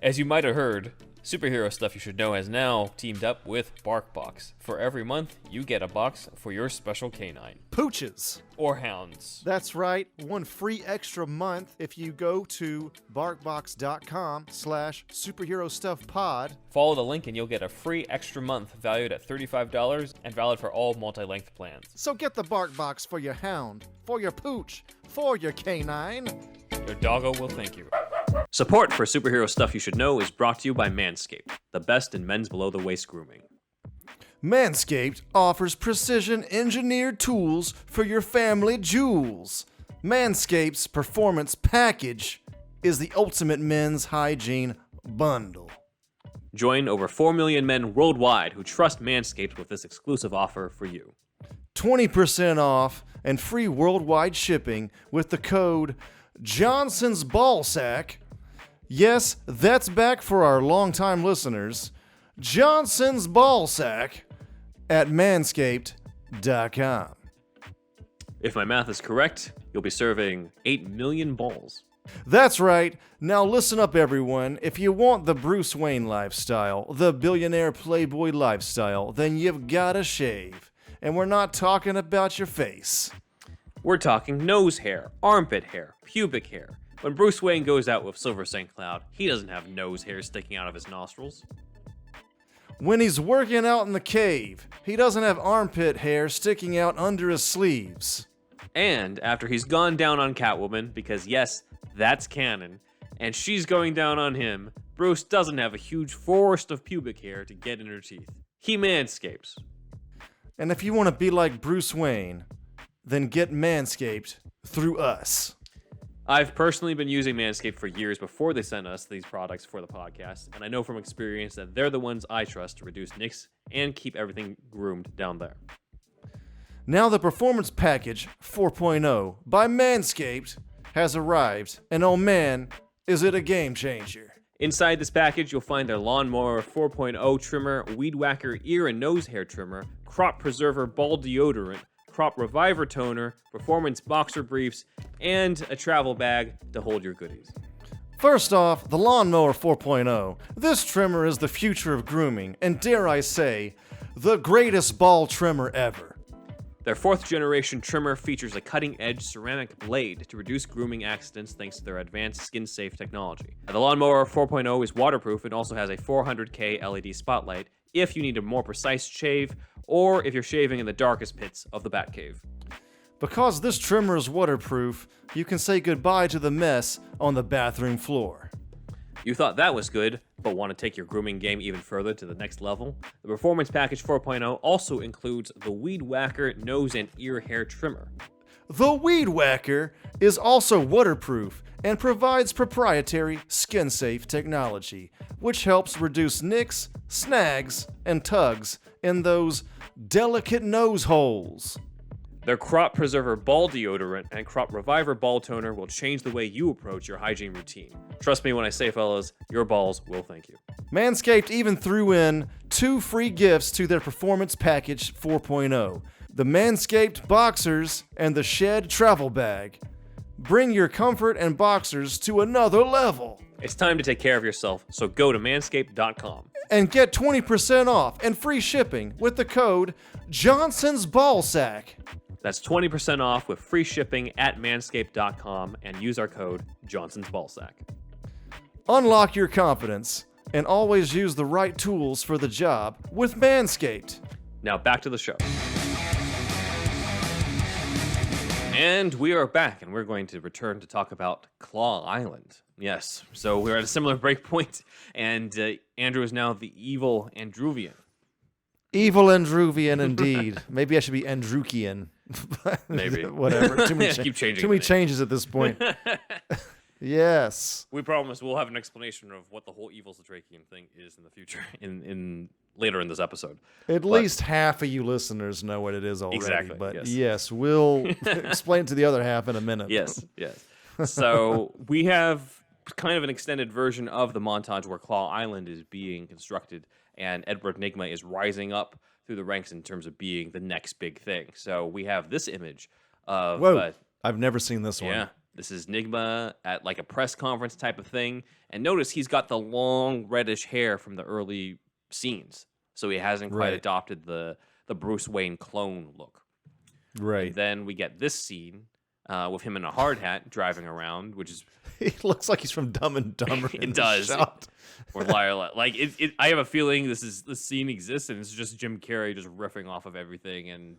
As you might have heard, Superhero Stuff You Should Know has now teamed up with BarkBox. For every month, you get a box for your special canine. Pooches. Or hounds. That's right. One free extra month if you go to barkbox.com/superherostuffpod. Follow the link and you'll get a free extra month valued at $35 and valid for all multi-length plans. So get the BarkBox for your hound, for your pooch, for your canine. Your doggo will thank you. Support for Superhero Stuff You Should Know is brought to you by Manscaped, the best in men's below-the-waist grooming. Manscaped offers precision-engineered tools for your family jewels. Manscaped's Performance Package is the ultimate men's hygiene bundle. Join over 4 million men worldwide who trust Manscaped with this exclusive offer for you. 20% off and free worldwide shipping with the code Johnson's Ballsack. Yes, that's back for our longtime listeners. Johnson's Ballsack at manscaped.com. If my math is correct, you'll be serving 8 million balls. That's right. Now listen up, everyone. If you want the Bruce Wayne lifestyle, the billionaire playboy lifestyle, then you've gotta shave. And we're not talking about your face. We're talking nose hair, armpit hair, pubic hair. When Bruce Wayne goes out with Silver St. Cloud, he doesn't have nose hair sticking out of his nostrils. When he's working out in the cave, he doesn't have armpit hair sticking out under his sleeves. And after he's gone down on Catwoman, because yes, that's canon, and she's going down on him, Bruce doesn't have a huge forest of pubic hair to get in her teeth. He manscapes. And if you want to be like Bruce Wayne, then get Manscaped through us. I've personally been using Manscaped for years before they sent us these products for the podcast, and I know from experience that they're the ones I trust to reduce nicks and keep everything groomed down there. Now the Performance Package 4.0 by Manscaped has arrived, and oh man, is it a game changer. Inside this package, you'll find their Lawnmower 4.0 trimmer, Weed Whacker ear and nose hair trimmer, Crop Preserver ball deodorant, Crop Reviver toner, Performance boxer briefs, and a travel bag to hold your goodies. First off, the Lawnmower 4.0. This trimmer is the future of grooming, and dare I say, the greatest ball trimmer ever. Their 4th generation trimmer features a cutting-edge ceramic blade to reduce grooming accidents thanks to their advanced skin-safe technology. The Lawnmower 4.0 is waterproof and also has a 400K LED spotlight if you need a more precise shave or if you're shaving in the darkest pits of the Batcave. Because this trimmer is waterproof, you can say goodbye to the mess on the bathroom floor. You thought that was good, but want to take your grooming game even further to the next level? The Performance Package 4.0 also includes the Weed Whacker nose and ear hair trimmer. The Weed Whacker is also waterproof and provides proprietary skin-safe technology, which helps reduce nicks, snags, and tugs in those delicate nose holes. Their Crop Preserver ball deodorant and Crop Reviver ball toner will change the way you approach your hygiene routine. Trust me when I say, fellas, your balls will thank you. Manscaped even threw in 2 free gifts to their Performance Package 4.0, the Manscaped Boxers and the Shed Travel Bag. Bring your comfort and boxers to another level. It's time to take care of yourself, so go to manscaped.com. And get 20% off and free shipping with the code Johnson's Ballsack. That's 20% off with free shipping at manscaped.com and use our code Johnson's Ballsack. Unlock your confidence and always use the right tools for the job with Manscaped. Now back to the show. And we are back, and we're going to return to talk about Claw Island. Yes, so we're at a similar break point, and Andrew is now the evil Andruvian. Evil Andruvian, indeed. Maybe I should be Andrukian. Maybe. Whatever. Too many, Keep changing too many changes at this point. Yes. We promise we'll have an explanation of what the whole evil Setrakian thing is in the future, in later in this episode. At least half of you listeners know what it is already. Exactly, But yes. We'll explain to the other half in a minute. Yes. So we have kind of an extended version of the montage where Claw Island is being constructed, and Edward Nygma is rising up through the ranks in terms of being the next big thing. So we have this image of... Whoa, I've never seen this one. Yeah, this is Nygma at like a press conference type of thing. And notice he's got the long reddish hair from the early scenes. So he hasn't quite adopted the Bruce Wayne clone look. Right. And then we get this scene with him in a hard hat driving around, which is... He looks like he's from Dumb and Dumber. It does. Or Liar. Like I have a feeling this scene exists, and it's just Jim Carrey just riffing off of everything and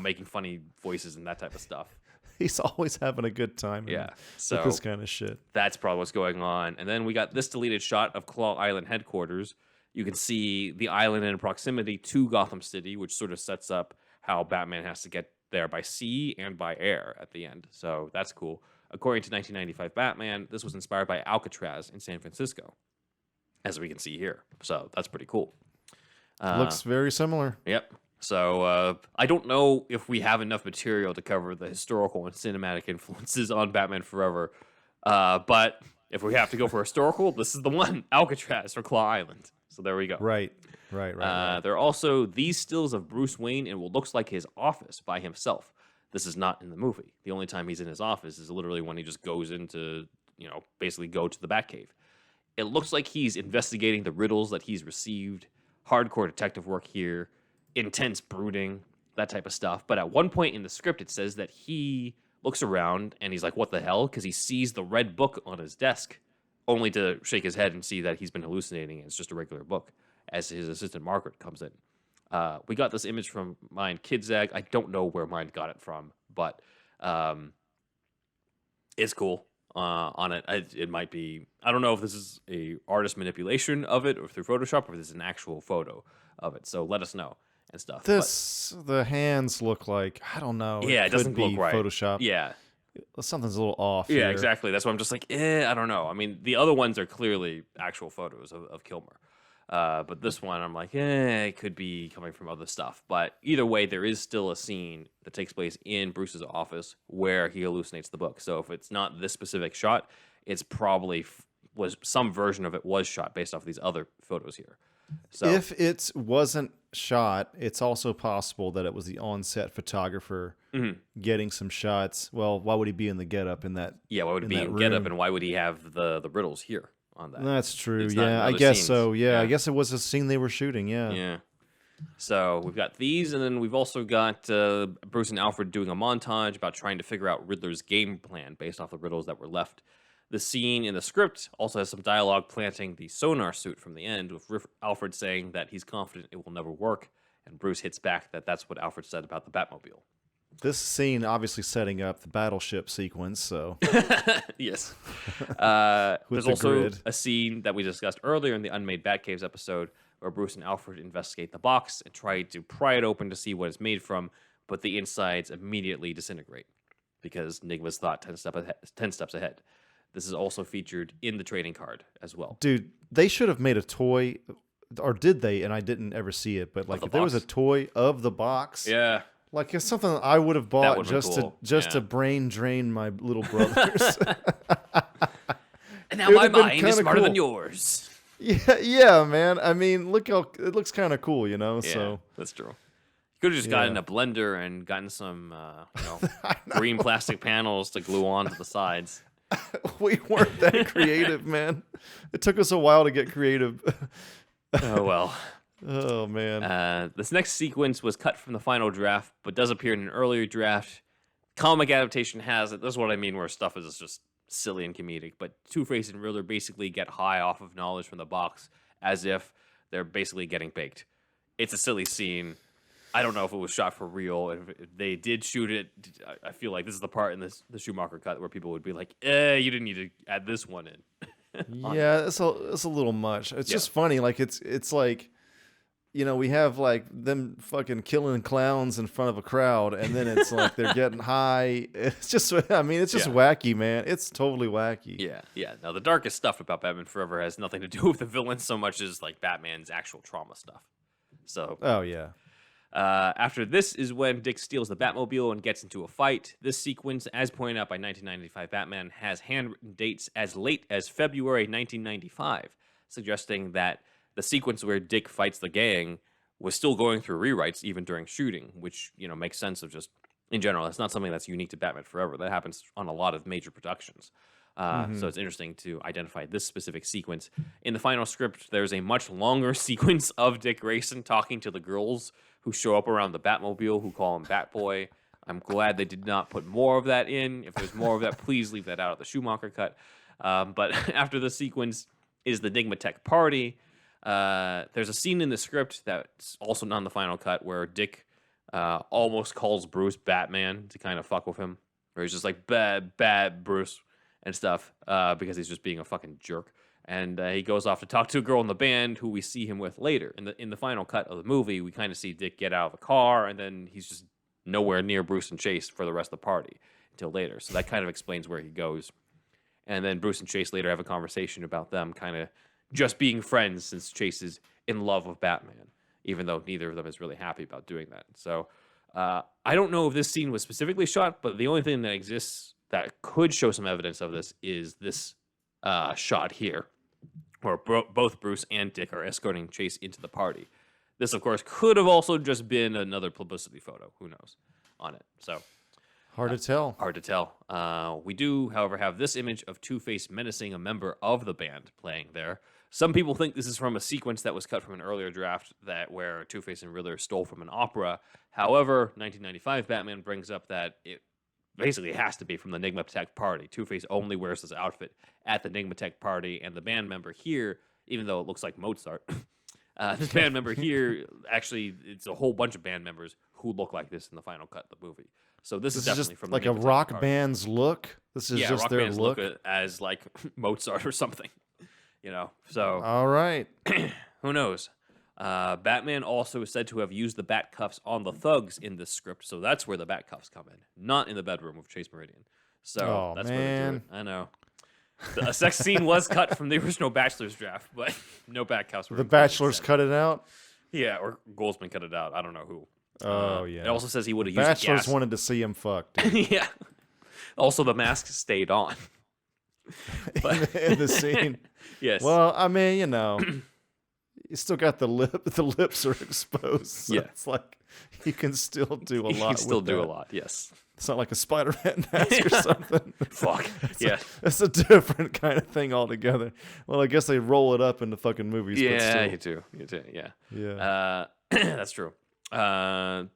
making funny voices and that type of stuff. He's always having a good time. Yeah. With this kind of shit. That's probably what's going on. And then we got this deleted shot of Claw Island headquarters. You can see the island in proximity to Gotham City, which sort of sets up how Batman has to get there by sea and by air at the end. So that's cool. According to 1995 Batman, this was inspired by Alcatraz in San Francisco, as we can see here. So that's pretty cool. Looks very similar. Yep. So I don't know if we have enough material to cover the historical and cinematic influences on Batman Forever. But if we have to go for historical, this is the one, Alcatraz for Claw Island. So there we go. Right. There are also these stills of Bruce Wayne in what looks like his office by himself. This is not in the movie. The only time he's in his office is literally when he just goes into, basically go to the Batcave. It looks like he's investigating the riddles that he's received, hardcore detective work here, intense brooding, that type of stuff. But at one point in the script, it says that he looks around and he's like, what the hell? Because he sees the red book on his desk, only to shake his head and see that he's been hallucinating and it's just a regular book as his assistant Margaret comes in. We got this image from Mind Kidzag. I don't know where Mind got it from, but is cool. On it, it might be. I don't know if this is a artist manipulation of it or through Photoshop, or if this is an actual photo of it. So let us know and stuff. The hands look like, I don't know. Yeah, it doesn't look right. Photoshop. Yeah, something's a little off. Yeah, here. exactly. That's why I'm just like, I don't know. I mean, the other ones are clearly actual photos of Kilmer. But this one, I'm like, it could be coming from other stuff. But either way, there is still a scene that takes place in Bruce's office where he hallucinates the book. So if it's not this specific shot, it's probably was some version of it was shot based off these other photos here. So if it wasn't shot, it's also possible that it was the on-set photographer getting some shots. Well, why would he be in the getup in that? Yeah, why would he be in getup, and why would he have the riddles here? On that. That's true. Yeah, I guess so. Yeah, I guess it was a scene they were shooting. Yeah. Yeah. So we've got these, and then we've also got Bruce and Alfred doing a montage about trying to figure out Riddler's game plan based off the riddles that were left. The scene in the script also has some dialogue planting the sonar suit from the end, with Alfred saying that he's confident it will never work, and Bruce hits back that that's what Alfred said about the Batmobile. This scene obviously setting up the battleship sequence, so... Yes. There's also a scene that we discussed earlier in the Unmade Batcaves episode where Bruce and Alfred investigate the box and try to pry it open to see what it's made from, but the insides immediately disintegrate because Nygma's thought 10 steps ahead. This is also featured in the trading card as well. Dude, they should have made a toy, or did they? And I didn't ever see it, but like if there was a toy of the box... Yeah. Like it's something I would have bought just to brain drain my little brothers. And now my mind is smarter than yours. Yeah, man. I mean, look how it looks kind of cool, you know. Yeah, so that's true. You could have just gotten a blender and gotten some, green plastic panels to glue onto the sides. We weren't that creative, man. It took us a while to get creative. Oh well. Oh, man. This next sequence was cut from the final draft, but does appear in an earlier draft. Comic adaptation has it. This is what I mean, where stuff is just silly and comedic. But Two-Face and Riddler basically get high off of knowledge from the box as if they're basically getting baked. It's a silly scene. I don't know if it was shot for real. If they did shoot it, I feel like this is the part in the Schumacher cut where people would be like, you didn't need to add this one in. Yeah, it's a little much. It's just funny. Like, it's like... You know, we have like them fucking killing clowns in front of a crowd, and then it's like they're getting high. It's just, I mean, it's just wacky, man. It's totally wacky. Yeah. Now, the darkest stuff about Batman Forever has nothing to do with the villains so much as like Batman's actual trauma stuff. So, oh yeah. After this is when Dick steals the Batmobile and gets into a fight. This sequence, as pointed out by 1995 Batman, has handwritten dates as late as February 1995, suggesting that the sequence where Dick fights the gang was still going through rewrites even during shooting, which, makes sense of just, in general, it's not something that's unique to Batman Forever. That happens on a lot of major productions. So it's interesting to identify this specific sequence. In the final script, there's a much longer sequence of Dick Grayson talking to the girls who show up around the Batmobile, who call him Batboy. I'm glad they did not put more of that in. If there's more of that, please leave that out of the Schumacher cut. But after the sequence is the NygmaTech party. There's a scene in the script that's also not in the final cut where Dick almost calls Bruce Batman to kind of fuck with him, where he's just like bad Bruce and stuff because he's just being a fucking jerk. And he goes off to talk to a girl in the band who we see him with later. In the final cut of the movie, we kind of see Dick get out of the car, and then he's just nowhere near Bruce and Chase for the rest of the party until later. So that kind of explains where he goes. And then Bruce and Chase later have a conversation about them kind of just being friends, since Chase is in love with Batman, even though neither of them is really happy about doing that. So I don't know if this scene was specifically shot, but the only thing that exists that could show some evidence of this is this shot here, where both Bruce and Dick are escorting Chase into the party. This, of course, could have also just been another publicity photo. Who knows on it? So hard to tell. Hard to tell. We do, however, have this image of Two-Face menacing a member of the band playing there. Some people think this is from a sequence that was cut from an earlier draft where Two-Face and Riddler stole from an opera. However, 1995 Batman brings up that it basically has to be from the NygmaTech party. Two-Face only wears this outfit at the NygmaTech party, and the band member here, even though it looks like Mozart, this band member here, actually, it's a whole bunch of band members who look like this in the final cut of the movie. So this is This definitely just from like the a NygmaTech rock card. band's look. This is just rock their bands look. as like Mozart or something, So All right. who knows? Batman also is said to have used the bat cuffs on the thugs in this script, so that's where the bat cuffs come in, not in the bedroom of Chase Meridian. So Oh, that's where they do man. it. I know. A sex scene was cut from the original Bachelor's draft, but no bat cuffs were The included Bachelor's instead. cut it out. Yeah, or Goldsman cut it out. I don't know who. Oh, yeah. It also says he would have used Bachelors gas. wanted to see him fucked. dude. Yeah. Also, the mask stayed on. But in the scene. yes. Well, I mean, you still got the lip. The lips are exposed. So Yeah. it's like you can still do a you lot. can still with do a that. lot. Yes. It's not like a Spider-Man mask or something. Fuck. Yeah. It's a different kind of thing altogether. Well, I guess they roll it up into fucking movies. but Yeah, still. you do. You do. Yeah. Yeah. That's true.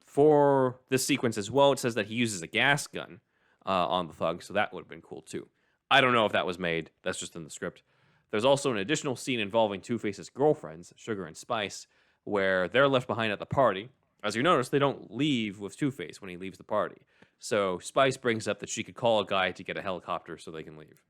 For this sequence as well, it says that he uses a gas gun on the thug, so that would have been cool too. I don't know if that was made. That's just in the script. There's also an additional scene involving Two-Face's girlfriends, Sugar and Spice, where they're left behind at the party. As you notice, they don't leave with Two-Face when he leaves the party. So Spice brings up that she could call a guy to get a helicopter so they can leave.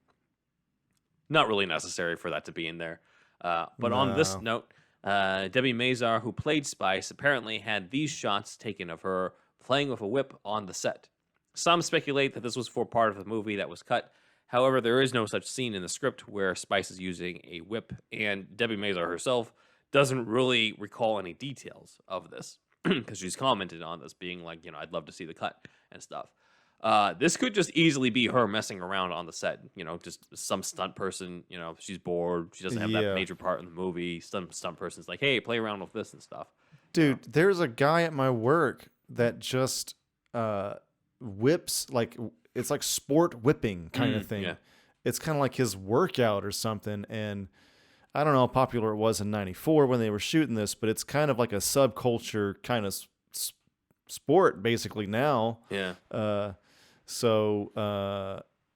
Not really necessary for that to be in there. But on this note, Debi Mazar, who played Spice, apparently had these shots taken of her playing with a whip on the set. Some speculate that this was for part of the movie that was cut. However, there is no such scene in the script where Spice is using a whip, and Debi Mazar herself doesn't really recall any details of this because she's commented on this, being like, I'd love to see the cut and stuff. This could just easily be her messing around on the set, just some stunt person, she's bored, she doesn't have that major part in the movie. Some stunt person's like, hey, play around with this and stuff. Dude, there's a guy at my work that just whips, like, it's like sport whipping kind of thing. Yeah. It's kind of like his workout or something. And I don't know how popular it was in 94 when they were shooting this, but it's kind of like a subculture kind of sport basically now. Yeah.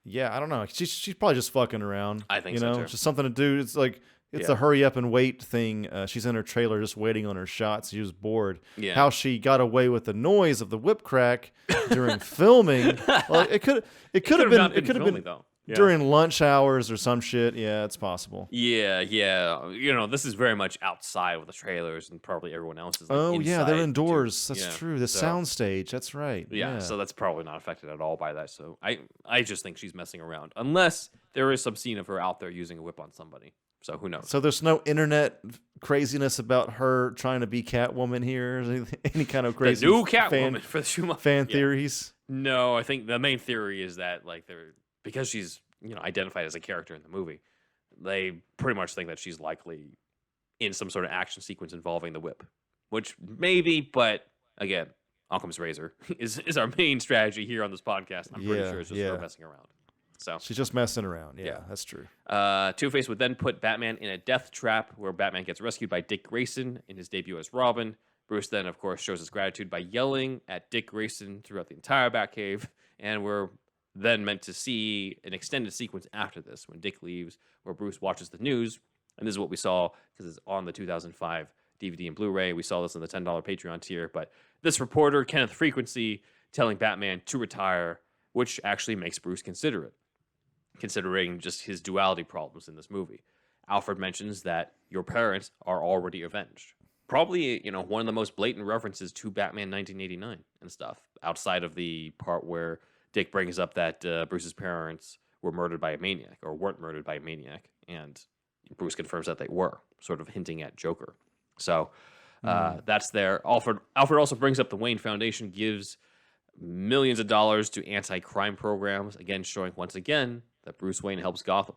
Yeah, I don't know. She's probably just fucking around. I think so, too. Just something to do. It's like it's a hurry up and wait thing. She's in her trailer just waiting on her shots. She was bored. Yeah. How she got away with the noise of the whip crack during filming? Well, it could have been though. Yeah. during lunch hours or some shit. Yeah, it's possible. Yeah. This is very much outside with the trailers and probably everyone else is. Oh yeah, they're inside, indoors. too. That's Yeah. true. The So- soundstage. That's right. Yeah, so that's probably not affected at all by that. So I just think she's messing around, unless there is some scene of her out there using a whip on somebody. So who knows? So there's no internet craziness about her trying to be Catwoman here. Any kind of crazy the new Catwoman for the Schumacher fan Yeah. theories. No, I think the main theory is that because she's identified as a character in the movie, they pretty much think that she's likely in some sort of action sequence involving the whip, which maybe, but again, Occam's razor is our main strategy here on this podcast. I'm pretty sure it's just her messing around. So She's just messing around. Yeah, that's true. Two-Face would then put Batman in a death trap where Batman gets rescued by Dick Grayson in his debut as Robin. Bruce then, of course, shows his gratitude by yelling at Dick Grayson throughout the entire Batcave, and we're then meant to see an extended sequence after this when Dick leaves, where Bruce watches the news, and this is what we saw because it's on the 2005 DVD and Blu-ray. We saw this in the $10 Patreon tier, but this reporter, Kenneth Frequency, telling Batman to retire, which actually makes Bruce consider it, considering just his duality problems in this movie. Alfred mentions that your parents are already avenged. Probably, one of the most blatant references to Batman 1989 and stuff, outside of the part where Dick brings up that Bruce's parents were murdered by a maniac, or weren't murdered by a maniac, and Bruce confirms that they were, sort of hinting at Joker. So that's there. Alfred also brings up the Wayne Foundation gives millions of dollars to anti-crime programs, again showing once again that Bruce Wayne helps Gotham.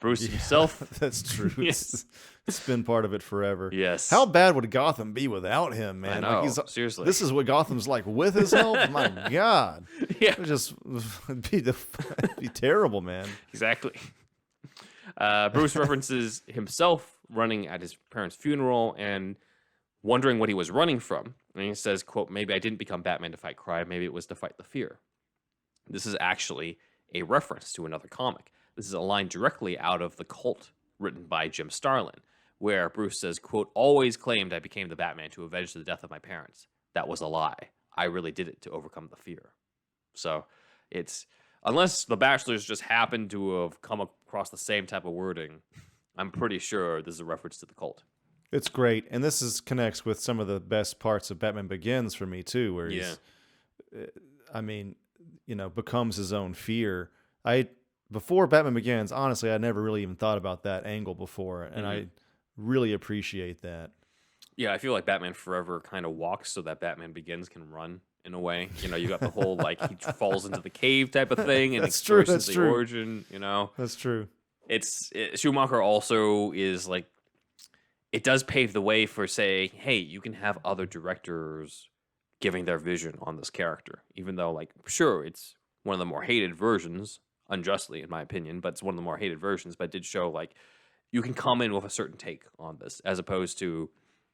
Bruce himself. That's true. Yes. It's been part of it forever. Yes. How bad would Gotham be without him, man? I know, Like seriously. This is what Gotham's like with his help? My God. Yeah. It would just it'd be terrible, man. Exactly. Bruce references himself running at his parents' funeral and wondering what he was running from. And he says, quote, "Maybe I didn't become Batman to fight crime. Maybe it was to fight the fear." This is actually a reference to another comic. This is a line directly out of The Cult, written by Jim Starlin, where Bruce says, quote, "Always claimed I became the Batman to avenge the death of my parents. That was a lie. I really did it to overcome the fear. So it's, unless the Bachelors just happen to have come across the same type of wording, I'm pretty sure this is a reference to the cult. It's great, and this connects with some of the best parts of Batman Begins for me too, where he's, becomes his own fear. Before Batman Begins, honestly, I never really even thought about that angle before, and I really appreciate that. Yeah, I feel like Batman Forever kind of walks so that Batman Begins can run in a way. You got the whole he falls into the cave type of thing, and that's true. That's the origin. That's true. Schumacher also is it does pave the way for saying, hey, you can have other directors giving their vision on this character, even though sure, it's one of the more hated versions, unjustly in my opinion, but it's one of the more hated versions. But it did show you can come in with a certain take on this, as opposed to,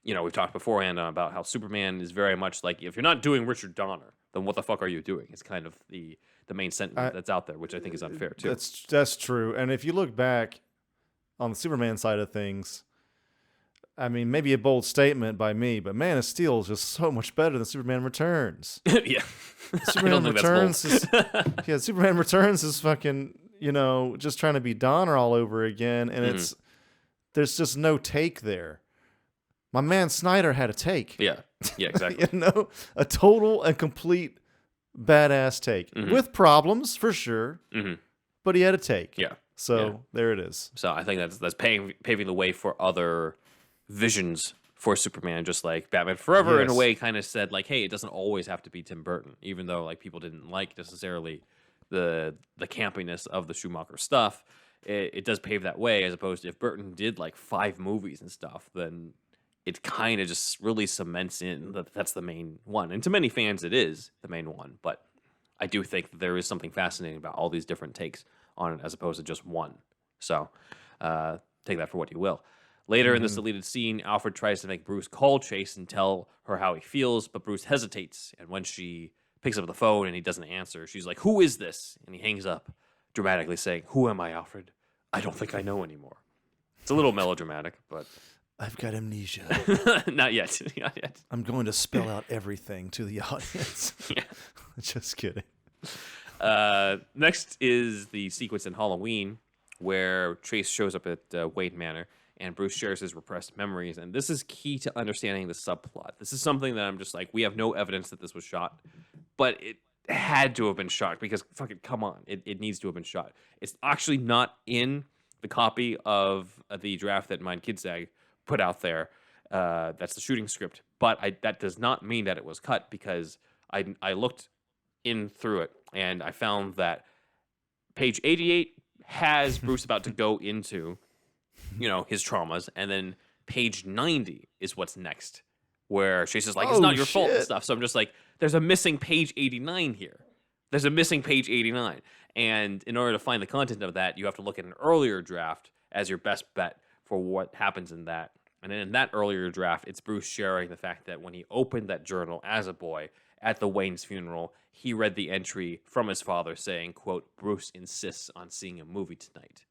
we've talked beforehand about how Superman is very much if you're not doing Richard Donner, then what the fuck are you doing? It's kind of the main sentiment that's out there, which I think is unfair too. That's true. And if you look back on the Superman side of things, I mean, maybe a bold statement by me, but Man of Steel is just so much better than Superman Returns. Yeah. Superman Returns Superman Returns is fucking, just trying to be Donner all over again, and there's just no take there. My man Snyder had a take. Yeah. Yeah, exactly. A total and complete badass take with problems for sure, but he had a take. Yeah. So there it is. So I think that's paving the way for other visions for Superman, just like Batman Forever in a way kind of said hey, it doesn't always have to be Tim Burton, even though people didn't like necessarily the campiness of the Schumacher stuff. It does pave that way, as opposed to if Burton did 5 movies and stuff, then it kind of just really cements in that that's the main one. And to many fans, it is the main one. But I do think that there is something fascinating about all these different takes on it, as opposed to just one. So take that for what you will. Later in this deleted scene, Alfred tries to make Bruce call Chase and tell her how he feels, but Bruce hesitates. And when she picks up the phone and he doesn't answer, she's like, "Who is this?" And he hangs up, dramatically saying, "Who am I, Alfred? I don't think I know anymore." It's a little melodramatic, but... I've got amnesia. Not yet. Not yet. I'm going to spell out everything to the audience. Yeah. Just kidding. Next is the sequence in Halloween where Chase shows up at Wayne Manor and Bruce shares his repressed memories. And this is key to understanding the subplot. This is something that I'm just we have no evidence that this was shot, but it had to have been shot because fucking come on. It needs to have been shot. It's actually not in the copy of the draft that Mein Kidzag put out there. That's the shooting script. But that does not mean that it was cut, because I looked in through it and I found that page 88 has Bruce about to go into his traumas, and then page 90 is what's next, where Chase is it's not your fault and stuff. So I'm just there's a missing page 89 here. There's a missing page 89. And in order to find the content of that, you have to look at an earlier draft as your best bet for what happens in that. And then in that earlier draft, it's Bruce sharing the fact that when he opened that journal as a boy at the Wayne's funeral, he read the entry from his father saying, quote, "Bruce insists on seeing a movie tonight."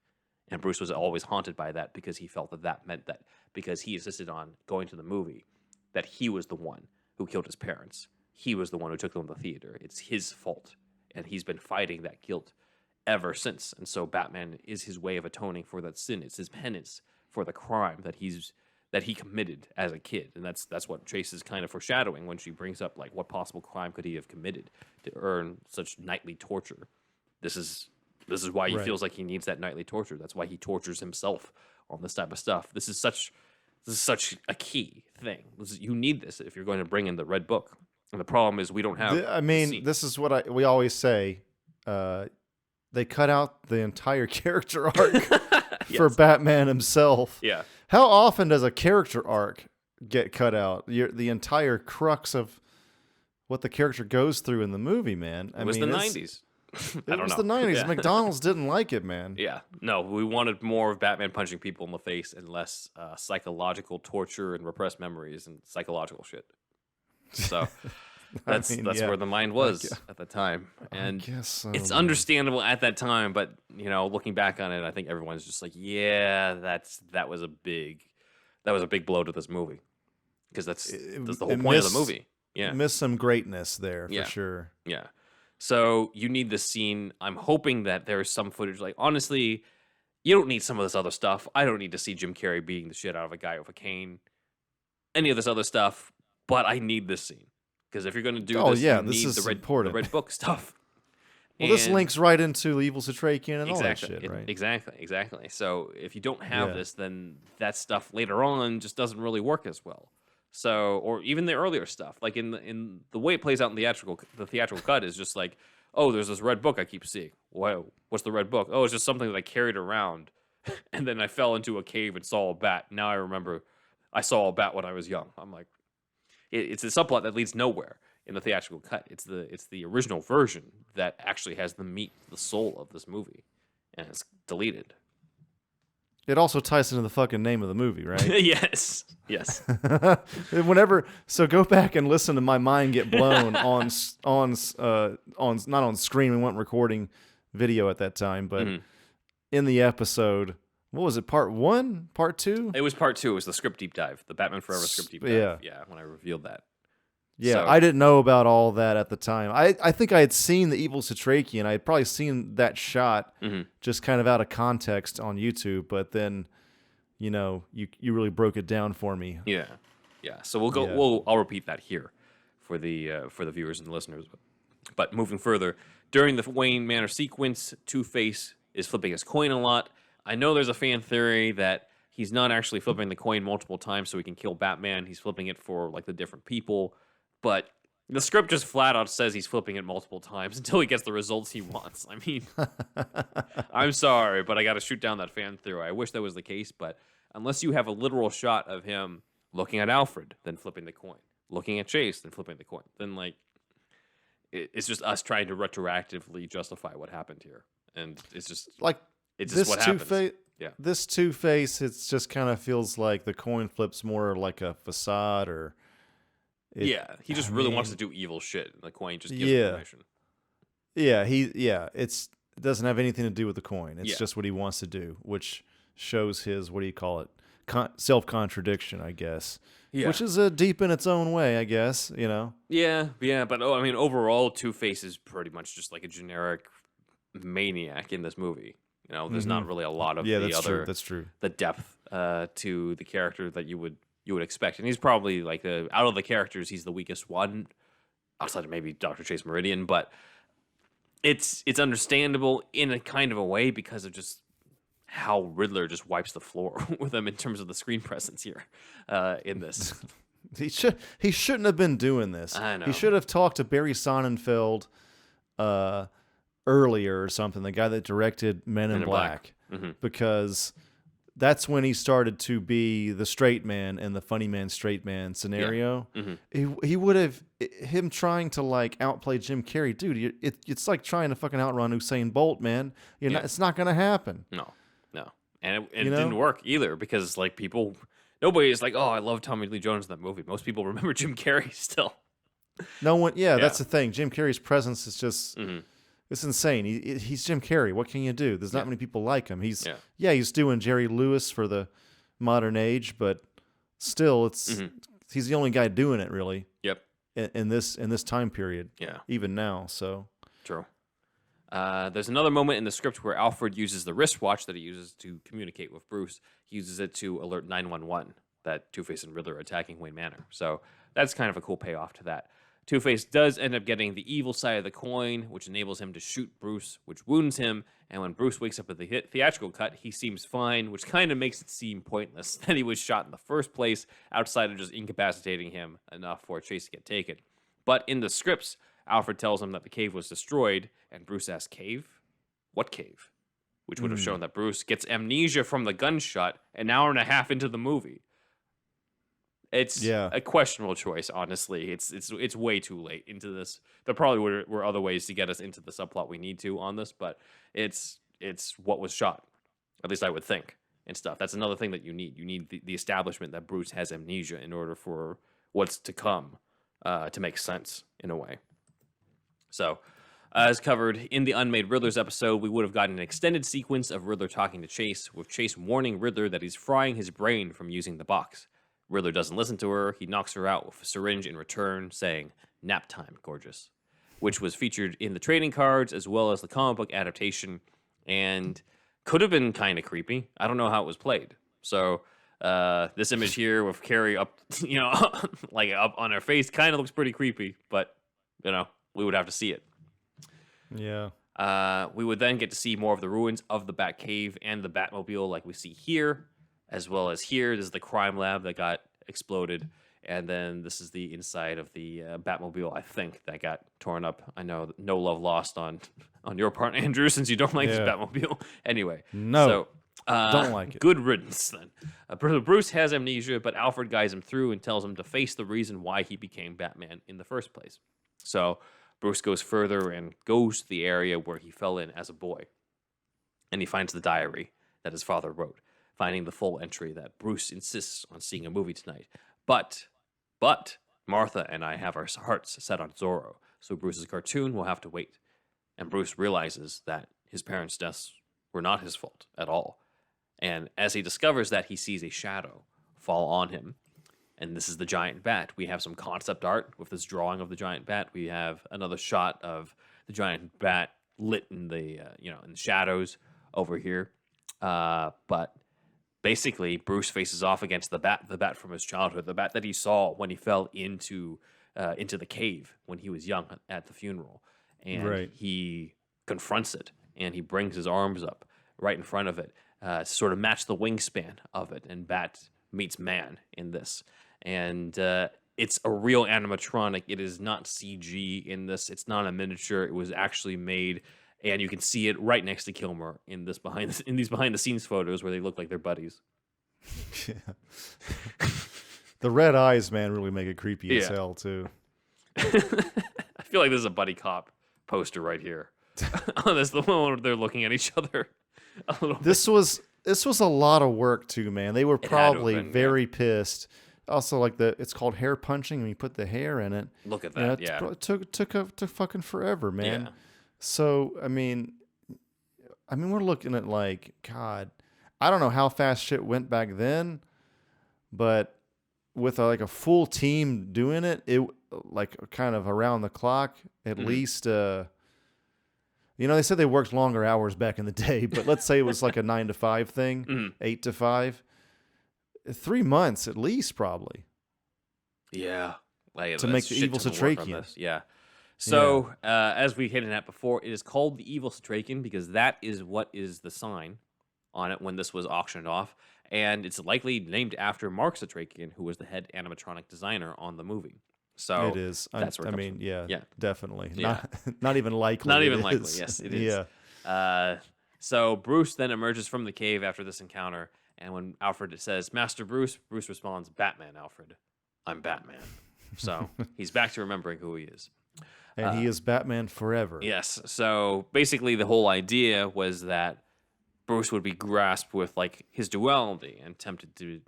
And Bruce was always haunted by that because he felt that meant that because he insisted on going to the movie, that he was the one who killed his parents. He was the one who took them to the theater. It's his fault. And he's been fighting that guilt ever since. And so Batman is his way of atoning for that sin. It's his penance for the crime that he committed as a kid. And that's what Chase is kind of foreshadowing when she brings up what possible crime could he have committed to earn such nightly torture. This is why he feels like he needs that nightly torture. That's why he tortures himself on this type of stuff. This is such a key thing. You need this if you're going to bring in the Red Book. And the problem is we don't have. This is what we always say. They cut out the entire character arc for Batman himself. Yeah. How often does a character arc get cut out? The entire crux of what the character goes through in the movie, man. It was the 90s. It was the 90s. Yeah. McDonald's didn't like it, man. Yeah. No, we wanted more of Batman punching people in the face and less psychological torture and repressed memories and psychological shit. So that's where the mind was at the time. And it's understandable at that time, but looking back on it, I think everyone's just that was a big blow to this movie. Because that's the whole point of the movie. missed some greatness there for sure. Yeah. So you need this scene. I'm hoping that there's some footage. Like, honestly, you don't need some of this other stuff. I don't need to see Jim Carrey beating the shit out of a guy with a cane. Any of this other stuff. But I need this scene. Because if you're going to do this, you need the Red Book stuff. Well, this links right into Evil Setrakian and all that shit, right? Exactly. So if you don't have this, then that stuff later on just doesn't really work as well. So, or even the earlier stuff, like in the way it plays out in the theatrical cut is just like, oh, there's this red book I keep seeing. Whoa, what's the red book? Oh, it's just something that I carried around, and then I fell into a cave and saw a bat. Now I remember I saw a bat when I was young. I'm like, it's a subplot that leads nowhere in the theatrical cut. It's the original version that actually has the soul of this movie, and it's deleted. It also ties into the fucking name of the movie, right? Yes. So go back and listen to my mind get blown on not on screen. We weren't recording video at that time, but in the episode, what was it? Part 1, Part 2? It was Part 2. It was the script deep dive, the Batman Forever script deep dive. Yeah, when I revealed that. Yeah, so, I didn't know about all that at the time. I think I had seen the Evil Setrakian. I had probably seen that shot just kind of out of context on YouTube, but then, you really broke it down for me. Yeah. So we'll go. I'll repeat that here for the viewers and the listeners. But moving further, during the Wayne Manor sequence, Two-Face is flipping his coin a lot. I know there's a fan theory that he's not actually flipping the coin multiple times so he can kill Batman. He's flipping it for like the different people. But the script just flat out says he's flipping it multiple times until he gets the results he wants. I mean, I'm sorry, but I got to shoot down that fan theory. I wish that was the case, but unless you have a literal shot of him looking at Alfred, then flipping the coin, looking at Chase, then flipping the coin, then like it's just us trying to retroactively justify what happened here, and it's just like it's just what happens. This Two-Face, it just kind of feels like the coin flip's more like a facade or. He just really wants to do evil shit, and the coin just gives information. It doesn't have anything to do with the coin. It's just what he wants to do, which shows his, what do you call it, self-contradiction, I guess. Yeah. Which is deep in its own way, I guess, Yeah, but overall, Two-Face is pretty much just like a generic maniac in this movie. There's not really a lot of that's true. The depth to the character that you would expect. And he's probably like out of the characters, he's the weakest one, outside of maybe Dr. Chase Meridian, but it's understandable in a kind of a way because of just how Riddler just wipes the floor with him in terms of the screen presence here in this. He shouldn't have been doing this. I know. He should have talked to Barry Sonnenfeld earlier or something, the guy that directed Men in Black. Because that's when he started to be the straight man in the funny man, straight man scenario. He would have, him trying to like outplay Jim Carrey, dude, it's like trying to fucking outrun Usain Bolt, man. It's not going to happen. No. And it didn't work either because like nobody is like, oh, I love Tommy Lee Jones in that movie. Most people remember Jim Carrey still. No one, that's the thing. Jim Carrey's presence is just... It's insane. He's Jim Carrey. What can you do? There's not many people like him. He's doing Jerry Lewis for the modern age, but still, he's the only guy doing it really. Yep. In this time period. Yeah. Even now. So true. There's another moment in the script where Alfred uses the wristwatch that he uses to communicate with Bruce. He uses it to alert 911 that Two-Face and Riddler are attacking Wayne Manor. So that's kind of a cool payoff to that. Two-Face does end up getting the evil side of the coin, which enables him to shoot Bruce, which wounds him. And when Bruce wakes up at the theatrical cut, he seems fine, which kind of makes it seem pointless that he was shot in the first place, outside of just incapacitating him enough for Chase to get taken. But in the scripts, Alfred tells him that the cave was destroyed, and Bruce asks, cave? What cave? Which would have shown that Bruce gets amnesia from the gunshot an hour and a half into the movie. It's a questionable choice, honestly. It's way too late into this. There probably were other ways to get us into the subplot we need to on this, but it's what was shot. At least I would think, and stuff. That's another thing that you need. You need the establishment that Bruce has amnesia in order for what's to come to make sense in a way. So, as covered in the Unmade Riddlers episode, we would have gotten an extended sequence of Riddler talking to Chase, with Chase warning Riddler that he's frying his brain from using the box. Riddler doesn't listen to her. He knocks her out with a syringe in return, saying, "Nap time, gorgeous," which was featured in the trading cards as well as the comic book adaptation, and could have been kind of creepy. I don't know how it was played. So this image here with Carrie up, like up on her face kind of looks pretty creepy, but, we would have to see it. Yeah. We would then get to see more of the ruins of the Batcave and the Batmobile like we see here, as well as here. This is the crime lab that got exploded. And then this is the inside of the Batmobile, I think, that got torn up. I know no love lost on your part, Andrew, since you don't like this Batmobile. Anyway. No. So, don't like it. Good riddance, then. Bruce has amnesia, but Alfred guides him through and tells him to face the reason why he became Batman in the first place. So Bruce goes further and goes to the area where he fell in as a boy. And he finds the diary that his father wrote, finding the full entry that Bruce insists on seeing a movie tonight. But Martha and I have our hearts set on Zorro, so Bruce's cartoon will have to wait. And Bruce realizes that his parents' deaths were not his fault at all. And as he discovers that, he sees a shadow fall on him. And this is the giant bat. We have some concept art with this drawing of the giant bat. We have another shot of the giant bat lit in the in the shadows over here. But basically, Bruce faces off against the bat from his childhood, the bat that he saw when he fell into the cave when he was young at the funeral. And he confronts it, and he brings his arms up right in front of it to sort of match the wingspan of it. And Bat meets man in this. And it's a real animatronic. It is not CG in this. It's not a miniature. It was actually made, and you can see it right next to Kilmer in these behind the scenes photos where they look like they're buddies. Yeah. The red eyes, man, really make it creepy as hell too. I feel like this is a buddy cop poster right here. Oh, that's the one where they're looking at each other a little bit. This was a lot of work too, man. They were probably very pissed. Also, like it's called hair punching when you put the hair in it. Look at that, It took fucking forever, man. Yeah. So I mean, we're looking at like, God, I don't know how fast shit went back then, but with like a full team doing it, like kind of around the clock at least. They said they worked longer hours back in the day, but let's say it was like a 9 to 5 thing, 8 to 5. 3 months at least, probably. Yeah. Like, to make the evil Setrakian. Yeah. So, as we hinted at before, it is called the evil Setrakian because that is what is the sign on it when this was auctioned off. And it's likely named after Mark Setrakian, who was the head animatronic designer on the movie. So it is. That's where it comes from. Definitely. Yeah. Not even likely. Not even likely. Yes, it is. Yeah. So Bruce then emerges from the cave after this encounter, and when Alfred says, "Master Bruce," Bruce responds, "Batman, Alfred. I'm Batman." So he's back to remembering who he is. And he is Batman forever. Yes. So basically the whole idea was that Bruce would be grasped with like his duality and tempted to,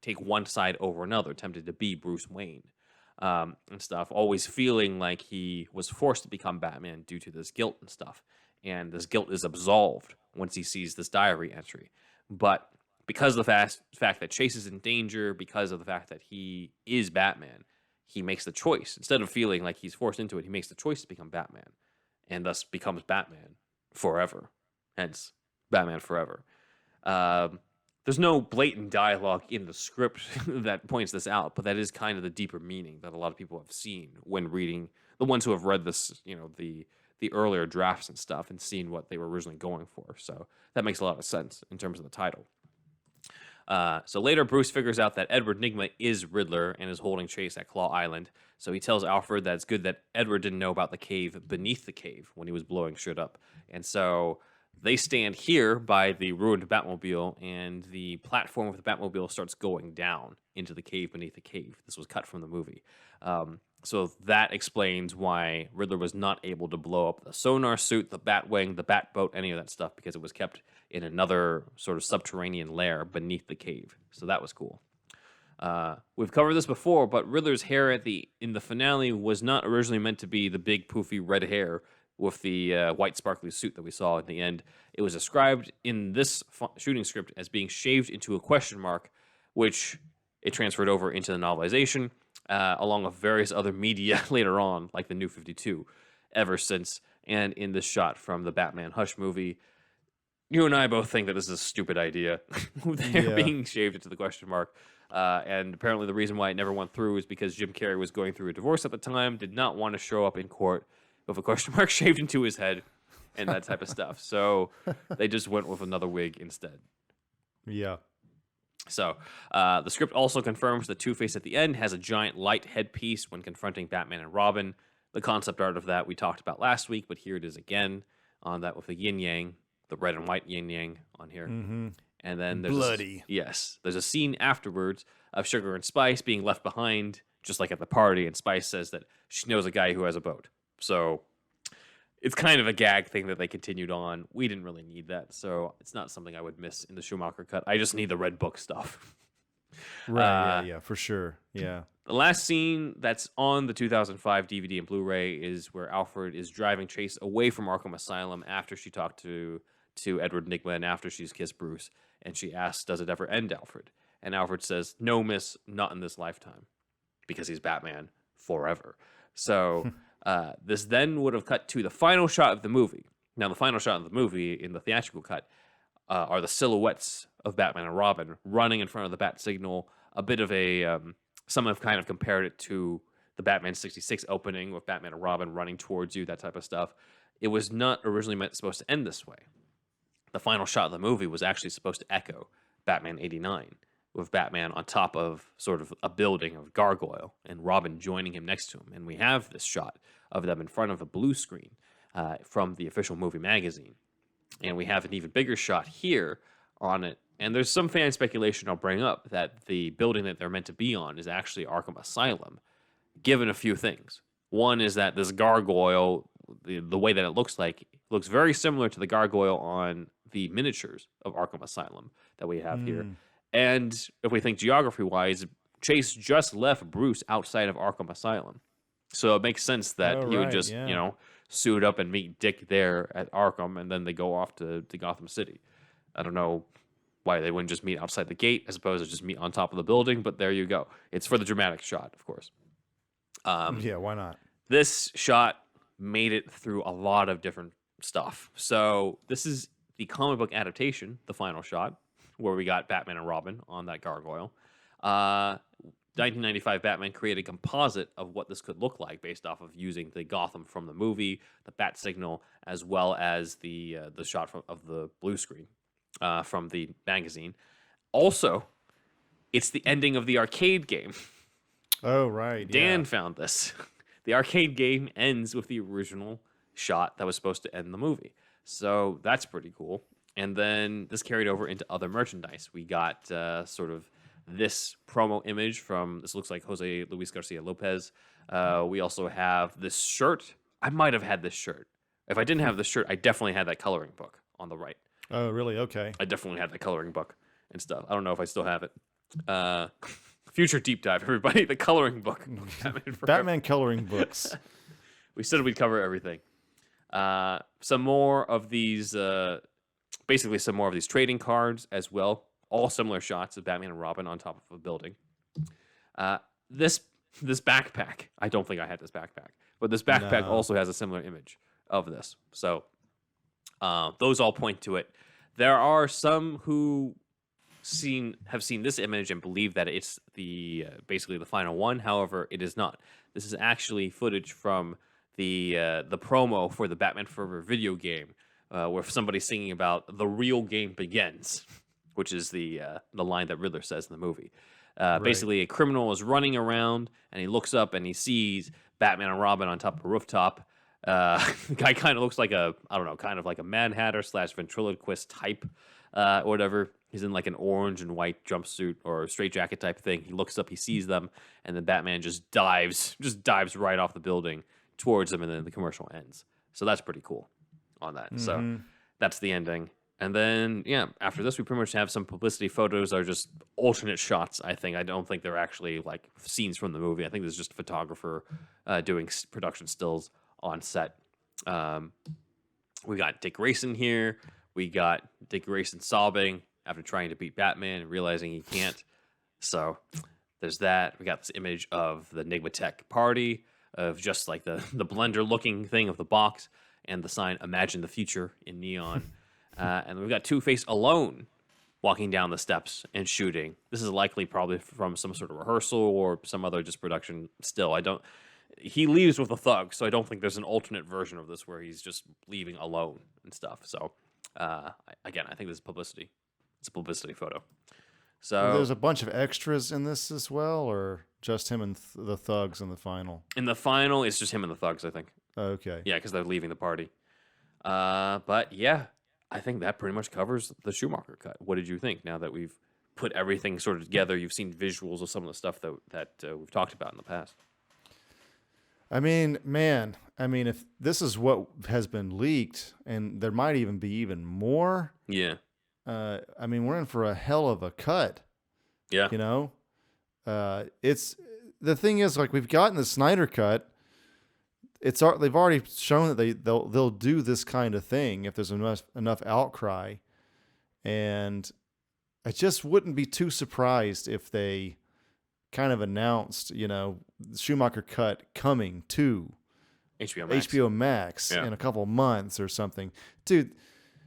take one side over another, tempted to be Bruce Wayne. And stuff, always feeling like he was forced to become Batman due to this guilt and stuff. And this guilt is absolved once he sees this diary entry. But because of the fact that Chase is in danger, because of the fact that he is Batman, he makes the choice. Instead of feeling like he's forced into it, he makes the choice to become Batman. And thus becomes Batman forever. Hence, Batman forever. There's no blatant dialogue in the script that points this out, but that is kind of the deeper meaning that a lot of people have seen when reading, the ones who have read this, the earlier drafts and stuff and seen what they were originally going for. So that makes a lot of sense in terms of the title. So later, Bruce figures out that Edward Nygma is Riddler and is holding Chase at Claw Island. So he tells Alfred that it's good that Edward didn't know about the cave beneath the cave when he was blowing shit up. And so they stand here by the ruined Batmobile, and the platform of the Batmobile starts going down into the cave beneath the cave. This was cut from the movie. So that explains why Riddler was not able to blow up the sonar suit, the Batwing, the Batboat, any of that stuff, because it was kept in another sort of subterranean lair beneath the cave. So that was cool. We've covered this before, but Riddler's hair in the finale was not originally meant to be the big poofy red hair with the white sparkly suit that we saw at the end. It was described in this shooting script as being shaved into a question mark, which it transferred over into the novelization, along with various other media later on, like the New 52, ever since. And in this shot from the Batman Hush movie, you and I both think that this is a stupid idea. They're being shaved into the question mark. And apparently the reason why it never went through is because Jim Carrey was going through a divorce at the time, did not want to show up in court with a question mark shaved into his head and that type of stuff. So they just went with another wig instead. Yeah. So the script also confirms that Two-Face at the end has a giant light headpiece when confronting Batman and Robin. The concept art of that we talked about last week, but here it is again on that with the yin-yang, the red and white yin-yang on here. Mm-hmm. And then there's bloody. There's a scene afterwards of Sugar and Spice being left behind, just like at the party, and Spice says that she knows a guy who has a boat. So it's kind of a gag thing that they continued on. We didn't really need that, so it's not something I would miss in the Schumacher cut. I just need the Red Book stuff. Right, yeah, for sure. Yeah. The last scene that's on the 2005 DVD and Blu-ray is where Alfred is driving Chase away from Arkham Asylum after she talked to Edward Nygma and after she's kissed Bruce. And she asks, does it ever end, Alfred? And Alfred says, no, miss, not in this lifetime. Because he's Batman forever. So this then would have cut to the final shot of the movie. Now, the final shot of the movie in the theatrical cut are the silhouettes of Batman and Robin running in front of the bat signal. A bit of a... some have kind of compared it to the Batman 66 opening with Batman and Robin running towards you, that type of stuff. It was not originally supposed to end this way. The final shot of the movie was actually supposed to echo Batman 89, with Batman on top of sort of a building of gargoyle and Robin joining him next to him. And we have this shot of them in front of a blue screen from the official movie magazine. And we have an even bigger shot here on it. And there's some fan speculation I'll bring up that the building that they're meant to be on is actually Arkham Asylum, given a few things. One is that this gargoyle, the way that it looks very similar to the gargoyle on the miniatures of Arkham Asylum that we have here. And if we think geography-wise, Chase just left Bruce outside of Arkham Asylum. So it makes sense that he would just, suit up and meet Dick there at Arkham, and then they go off to Gotham City. I don't know why they wouldn't just meet outside the gate as opposed to just meet on top of the building, but there you go. It's for the dramatic shot, of course. Yeah, why not? This shot made it through a lot of different stuff. So this is the comic book adaptation, the final shot, where we got Batman and Robin on that gargoyle. 1995 Batman created a composite of what this could look like based off of using the Gotham from the movie, the bat signal, as well as the shot of the blue screen from the magazine. Also, it's the ending of the arcade game. Oh, right. Dan found this. The arcade game ends with the original shot that was supposed to end the movie. So that's pretty cool. And then this carried over into other merchandise. We got sort of this promo image from, this looks like Jose Luis Garcia Lopez. We also have this shirt. I might have had this shirt. If I didn't have this shirt, I definitely had that coloring book on the right. Oh, really? Okay. I definitely had that coloring book and stuff. I don't know if I still have it. Future deep dive, everybody. The coloring book. Batman coloring books. We said we'd cover everything. Some more of these, basically some more of these trading cards as well. All similar shots of Batman and Robin on top of a building. This backpack. I don't think I had this backpack, but this backpack also has a similar image of this. So those all point to it. There are some who have seen this image and believe that it's the basically the final one. However, it is not. This is actually footage from the promo for the Batman Forever video game, where somebody's singing about "The real game begins," which is the line that Riddler says in the movie. Right. Basically, a criminal is running around and he looks up and he sees Batman and Robin on top of a rooftop. The guy kind of looks like kind of like a Mad Hatter / ventriloquist type, or whatever. He's in like an orange and white jumpsuit or straitjacket type thing. He looks up, he sees them, and then Batman just dives right off the building towards them, and then the commercial ends. So that's pretty cool on that. Mm-hmm. So that's the ending. And then, after this, we pretty much have some publicity photos are just alternate shots, I think. I don't think they're actually like scenes from the movie. I think there's just a photographer doing production stills on set. We got Dick Grayson here. We got Dick Grayson sobbing after trying to beat Batman and realizing he can't. So there's that. We got this image of the NygmaTech party, of just like the blender looking thing of the box, and the sign "Imagine the Future" in neon. And we've got Two-Face alone walking down the steps and shooting. This is likely probably from some sort of rehearsal or some other just production. Still, he leaves with a thug, so I don't think there's an alternate version of this where he's just leaving alone and stuff. So, again, I think this is publicity. It's a publicity photo. So there's a bunch of extras in this as well, or just him and the thugs in the final? In the final, it's just him and the thugs, I think. Okay. Yeah, because they're leaving the party. But yeah, I think that pretty much covers the Schumacher cut. What did you think now that we've put everything sort of together? You've seen visuals of some of the stuff that we've talked about in the past. I mean, man, if this is what has been leaked, and there might even be even more. Yeah. We're in for a hell of a cut. Yeah. You know? It's the thing is, like, we've gotten the Snyder cut. They've already shown that they'll do this kind of thing if there's enough outcry, and I just wouldn't be too surprised if they kind of announced, Schumacher Cut coming to HBO Max in a couple months or something. Dude,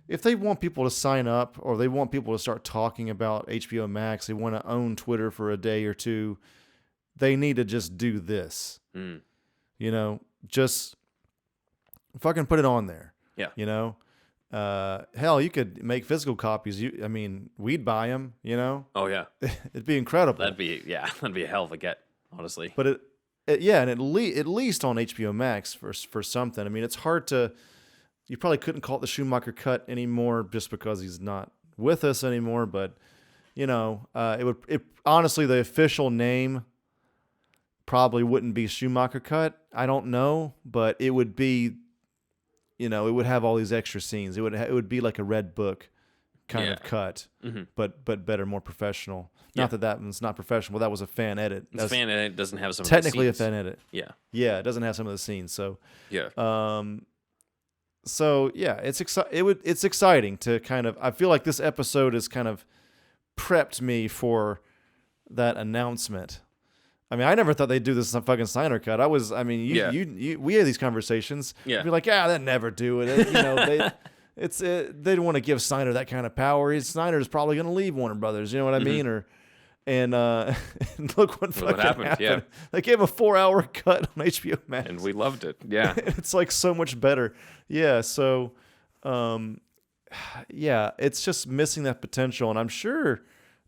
if they want people to sign up or they want people to start talking about HBO Max, they want to own Twitter for a day or two, they need to just do this. Just fucking put it on there. Yeah. Hell, you could make physical copies. We'd buy them, Oh, yeah. It'd be incredible. That'd be a hell of a get, honestly. But and at least on HBO Max for something. It's hard to, you probably couldn't call it the Schumacher Cut anymore just because he's not with us anymore. But, honestly, the official name probably wouldn't be Schumacher Cut. I don't know, but it would be, it would have all these extra scenes. It would be like a Red Book kind of cut, but better, more professional. Not that one's not professional. Well, that was a fan edit. It's a fan edit. It doesn't have some technically of the scenes. A fan edit. Yeah. Yeah, it doesn't have some of the scenes. So yeah. So yeah, it's exciting to kind of. I feel like this episode has kind of prepped me for that announcement. I never thought they'd do this fucking Snyder Cut. We had these conversations. Yeah. You'd be like, they'd never do it. They didn't want to give Snyder that kind of power. Snyder's probably going to leave Warner Brothers. You know what I mean? And look what fucking happened. Yeah. They gave a 4-hour cut on HBO Max. And we loved it. Yeah. It's like so much better. Yeah. So, it's just missing that potential. And I'm sure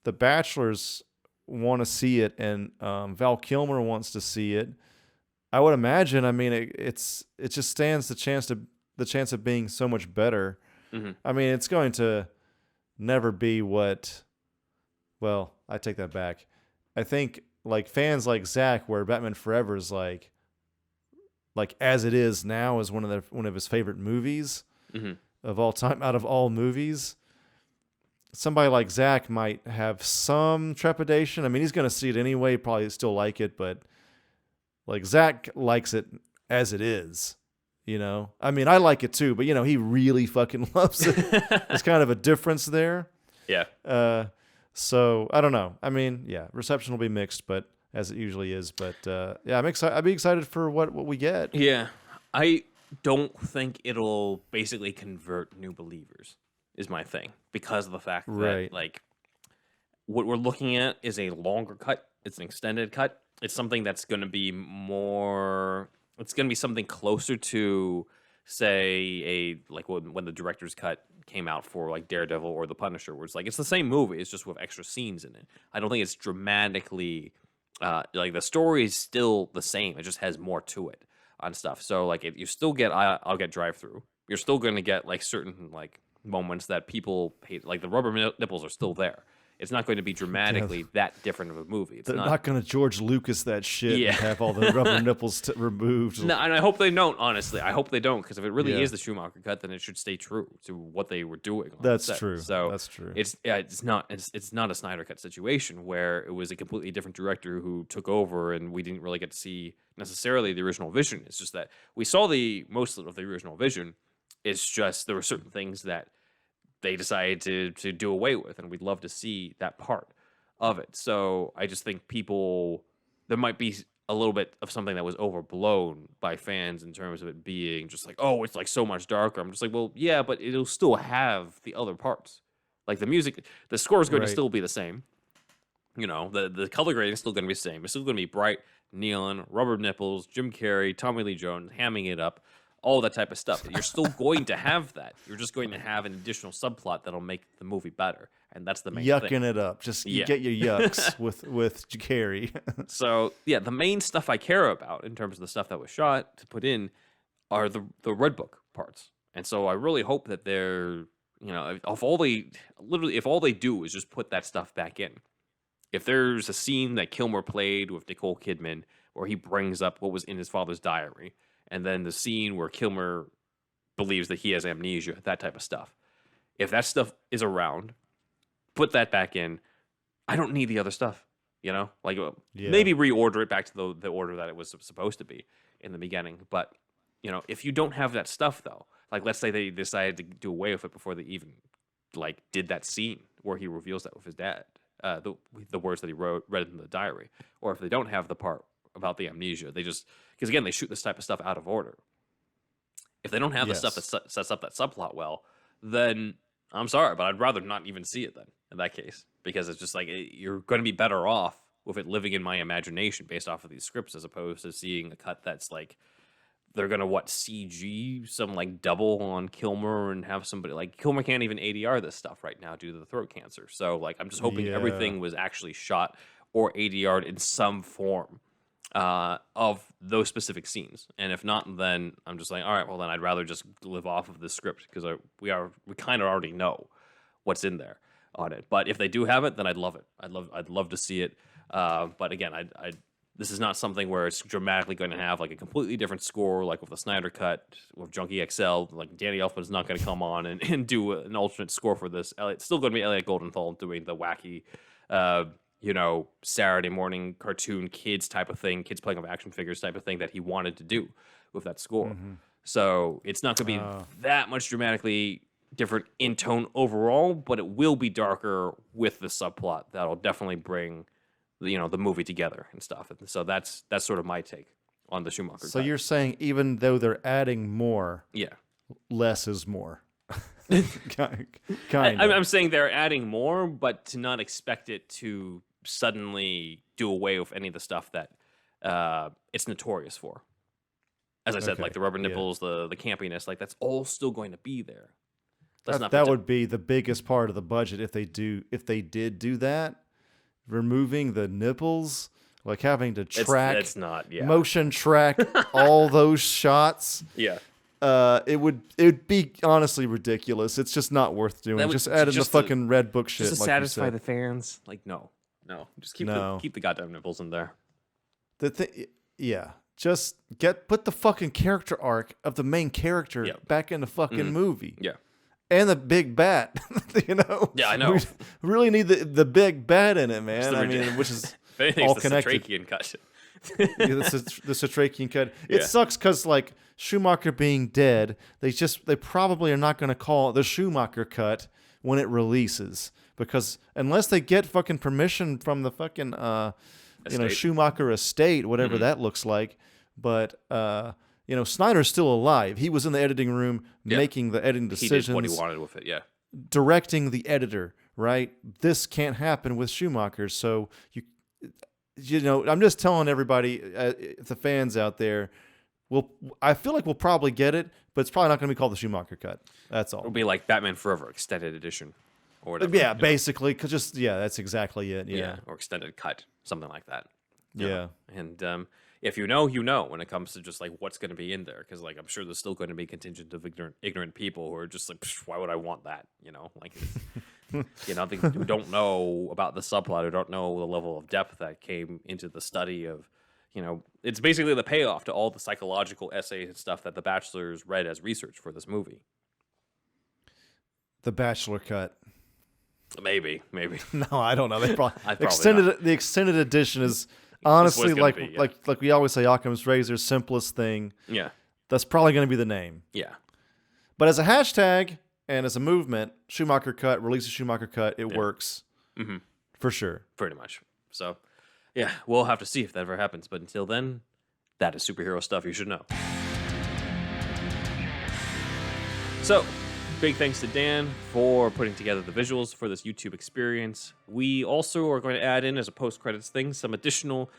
the Bachelors want to see it, and Val Kilmer wants to see it. I would imagine. It just stands the chance of being so much better. Mm-hmm. It's going to never be what. Well, I take that back. I think like fans like Zach, where Batman Forever is like As It Is Now is one of his favorite movies of all time, out of all movies. Somebody like Zach might have some trepidation. He's going to see it anyway, probably still like it, but like Zach likes it as it is, I like it too, but he really fucking loves it. There's kind of a difference there. Yeah. So I don't know. Reception will be mixed, but as it usually is. But I'm excited. I'd be excited for what we get. Yeah. I don't think it'll basically convert new believers, is my thing, because of the fact that like what we're looking at is a longer cut. It's an extended cut. It's something that's going to be more. It's going to be something closer to, say, when the director's cut came out for like Daredevil or The Punisher, where it's like it's the same movie, it's just with extra scenes in it. I don't think it's dramatically the story is still the same. It just has more to it on stuff. So like if you still get I'll get drive-through. You're still going to get like certain like moments that people hate, like the rubber nipples are still there. It's not going to be dramatically that different of a movie. They're not going to George Lucas that shit and have all the rubber nipples removed. No, and I hope they don't, honestly. I hope they don't, because if it really is the Schumacher Cut, then it should stay true to what they were doing. That's true. So that's true. It's not a Snyder Cut situation where it was a completely different director who took over, and we didn't really get to see necessarily the original vision. It's just that we saw most of the original vision. It's just there were certain things that they decided to do away with, and we'd love to see that part of it. So I just think there might be a little bit of something that was overblown by fans in terms of it being just like, oh, it's like so much darker. I'm just like, well, yeah, but it'll still have the other parts. Like the music, the score is going to still be the same. You know, the color grading is still going to be the same. It's still going to be bright, neon, rubber nipples, Jim Carrey, Tommy Lee Jones, hamming it up, all that type of stuff. You're still going to have that. You're just going to have an additional subplot that'll make the movie better. And that's the main thing. Yucking it up. Just you get your yucks with Carrey. So, yeah, the main stuff I care about in terms of the stuff that was shot to put in are the Red Book parts. And so I really hope that they're, you know, if all they do is just put that stuff back in. If there's a scene that Kilmer played with Nicole Kidman where he brings up what was in his father's diary, and then the scene where Kilmer believes that he has amnesia, that type of stuff. If that stuff is around, put that back in. I don't need the other stuff, you know? Like, maybe reorder it back to the order that it was supposed to be in the beginning. But, you know, if you don't have that stuff, though, like, let's say they decided to do away with it before they even, like, did that scene where he reveals that with his dad. The words that he read in the diary, or if they don't have the part about the amnesia, they just, because again, they shoot this type of stuff out of order. If they don't have the stuff that sets up that subplot well, then I'm sorry, but I'd rather not even see it then in that case, because it's just like you're going to be better off with it living in my imagination based off of these scripts as opposed to seeing a cut that's like they're gonna CG some like double on Kilmer and have somebody like Kilmer can't even ADR this stuff right now due to the throat cancer. So like I'm just hoping everything was actually shot or ADR'd in some form of those specific scenes. And if not, then I'm just like, all right, well then I'd rather just live off of this script because we kind of already know what's in there on it. But if they do have it, then I'd love it. I'd love to see it. But again, this is not something where it's dramatically going to have like a completely different score, like with the Snyder Cut, with Junkie XL. Like Danny Elfman's not going to come on and do an alternate score for this. It's still going to be Elliot Goldenthal doing the wacky, Saturday morning cartoon kids type of thing, kids playing with action figures type of thing that he wanted to do with that score. Mm-hmm. So it's not going to be that much dramatically different in tone overall, but it will be darker with the subplot that'll definitely bring the movie together and stuff. And so that's sort of my take on the Schumacher. So you're saying even though they're adding more, less is more. I'm saying they're adding more, but to not expect it to suddenly do away with any of the stuff that it's notorious for. As I said, like the rubber nipples, the campiness, like that's all still going to be there. That would be the biggest part of the budget if they did do that. Removing the nipples, like having to track, motion track all those shots. Yeah. It would be honestly ridiculous. It's just not worth doing. Just add in the fucking Red Book shit. Just to satisfy the fans. Like, no. Just keep the goddamn nipples in there. Just put the fucking character arc of the main character back in the fucking movie. Yeah. And the big bat, Yeah, I know. We really need the big bat in it, man. I mean, which is all connected. The Setrakian cut. The Setrakian cut. It sucks because like Schumacher being dead, they probably are not going to call it the Schumacher Cut when it releases because unless they get fucking permission from the fucking Schumacher estate, whatever that looks like, but. Snyder's still alive. He was in the editing room making the editing decisions. He did what he wanted with it, directing the editor, right? This can't happen with Schumacher. So, I'm just telling everybody, the fans out there, I feel like we'll probably get it, but it's probably not going to be called the Schumacher Cut. That's all. It'll be like Batman Forever Extended Edition or whatever. Yeah, basically. That's exactly it. Yeah. Or Extended Cut, something like that. Yeah. And if you know when it comes to just like what's going to be in there, because like I'm sure there's still going to be a contingent of ignorant people who are just like, why would I want that? Who don't know about the subplot, who don't know the level of depth that came into the study of, it's basically the payoff to all the psychological essays and stuff that the bachelors read as research for this movie. The Bachelor Cut. Maybe. No, I don't know. They probably the extended edition is. Honestly, like we always say, Occam's Razor's simplest thing. Yeah. That's probably going to be the name. Yeah. But as a hashtag and as a movement, Schumacher Cut, release a Schumacher Cut, it works For sure. Pretty much. So, yeah, we'll have to see if that ever happens. But until then, that is superhero stuff you should know. So, big thanks to Dan for putting together the visuals for this YouTube experience. We also are going to add in, as a post-credits thing, some additional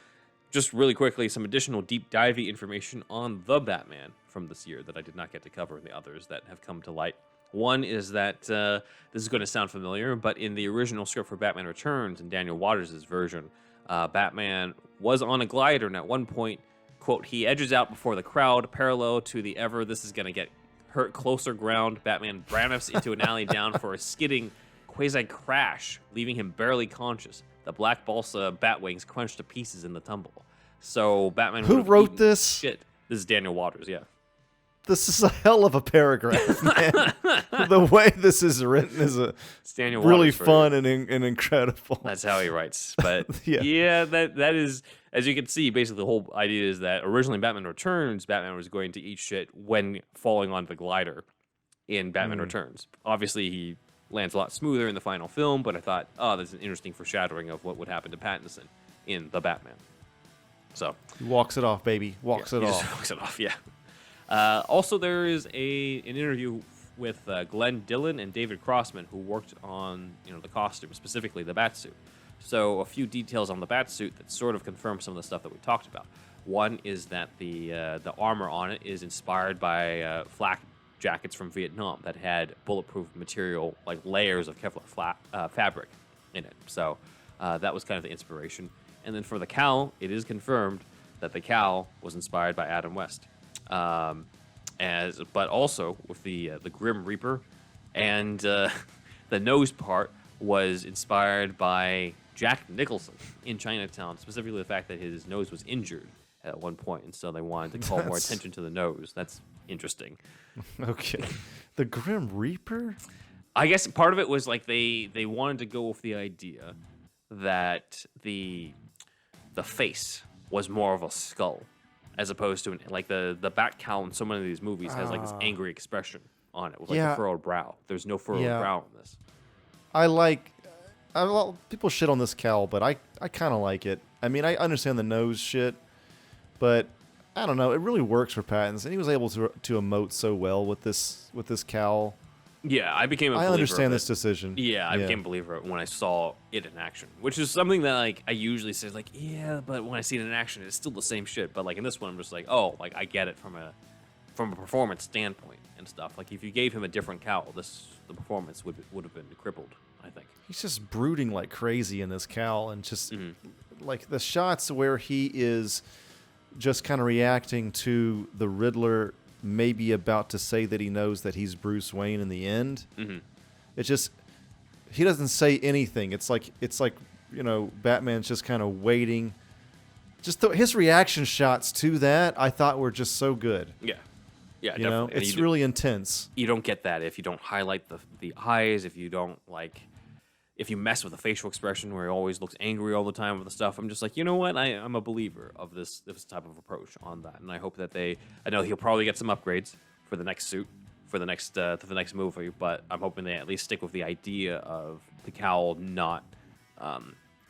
deep divey information on the Batman from this year that I did not get to cover in the others that have come to light. One is that, this is going to sound familiar, but in the original script for Batman Returns, in Daniel Waters' version, Batman was on a glider, and at one point, quote, he edges out before the crowd, parallel to the this is going to get hurt closer ground. Batman branifs into an alley down for a skidding quasi-crash, leaving him barely conscious. The black balsa Batwings crunched to pieces in the tumble. So Batman. Who wrote this? Shit. This is Daniel Waters, yeah. This is a hell of a paragraph, man. The way this is written is really fun and incredible. That's how he writes. But yeah, that is, as you can see, basically the whole idea is that originally Batman Returns, Batman was going to eat shit when falling on the glider in Batman Returns. Obviously, he lands a lot smoother in the final film, but I thought, that's an interesting foreshadowing of what would happen to Pattinson in The Batman. So he walks it off, baby. Walks it off, yeah. Also, there is an interview with Glenn Dillon and David Crossman, who worked on the costume, specifically the Batsuit. So a few details on the Batsuit that sort of confirm some of the stuff that we talked about. One is that the armor on it is inspired by flak jackets from Vietnam that had bulletproof material, like layers of Kevlar fabric in it. So that was kind of the inspiration. And then for the cowl, it is confirmed that the cowl was inspired by Adam West. But also with the Grim Reaper, and the nose part was inspired by Jack Nicholson in Chinatown, specifically the fact that his nose was injured at one point, and so they wanted to call more attention to the nose. That's interesting. Okay. The Grim Reaper? I guess part of it was like they wanted to go with the idea that the face was more of a skull, as opposed to like the bat cowl in so many of these movies has like this angry expression on it with like a furrowed brow. There's no furrowed brow on this. People shit on this cowl, but I kind of like it. I mean, I understand the nose shit, but I don't know. It really works for Pattinson. He was able to emote so well with this cowl. Yeah, I became a believer. I understand of this decision. Yeah, I became a believer when I saw it in action, which is something that like I usually say like, yeah, but when I see it in action, it's still the same shit. But like in this one, I'm just like, oh, like I get it from a performance standpoint and stuff. Like if you gave him a different cowl, the performance would have been crippled, I think. He's just brooding like crazy in this cowl, and just like the shots where he is just kind of reacting to the Riddler maybe about to say that he knows that he's Bruce Wayne in the end. It's just, he doesn't say anything. It's like Batman's just kind of waiting. Just his reaction shots to that, I thought were just so good. Yeah, definitely. It's really intense. You don't get that if you don't highlight the eyes, if you don't if you mess with the facial expression where he always looks angry all the time with the stuff. I'm just like, you know what? I'm a believer of this type of approach on that, and I hope that I know he'll probably get some upgrades for the next suit, for the next movie, but I'm hoping they at least stick with the idea of the cowl not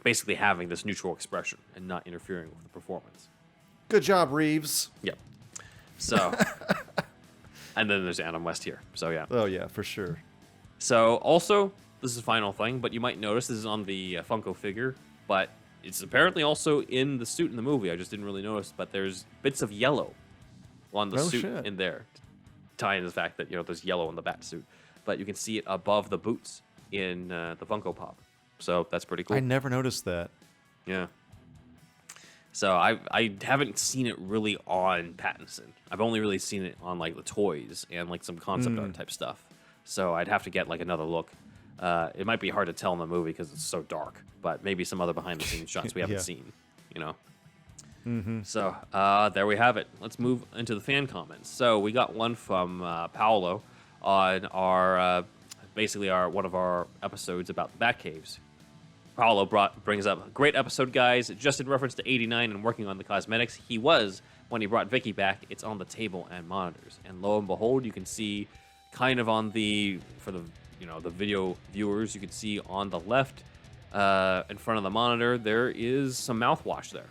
basically having this neutral expression and not interfering with the performance. Good job, Reeves. Yep. So, and then there's Adam West here. So yeah. Oh yeah, for sure. So also, this is the final thing, but you might notice this is on the Funko figure, but it's apparently also in the suit in the movie. I just didn't really notice, but there's bits of yellow on the suit in there, tying to the fact that there's yellow in the bat suit. But you can see it above the boots in the Funko Pop, so that's pretty cool. I never noticed that. Yeah. So I haven't seen it really on Pattinson. I've only really seen it on like the toys and like some concept art type stuff. So I'd have to get like another look. It might be hard to tell in the movie because it's so dark, but maybe some other behind the scenes shots we haven't seen, So there we have it. Let's move into the fan comments. So we got one from Paolo on our one of our episodes about the Batcaves. Paolo brings up, great episode, guys. Just in reference to 89 and working on the cosmetics, he was when he brought Vicky back. It's on the table and monitors, and lo and behold, you can see kind of on the the video viewers, you can see on the left in front of the monitor, there is some mouthwash there.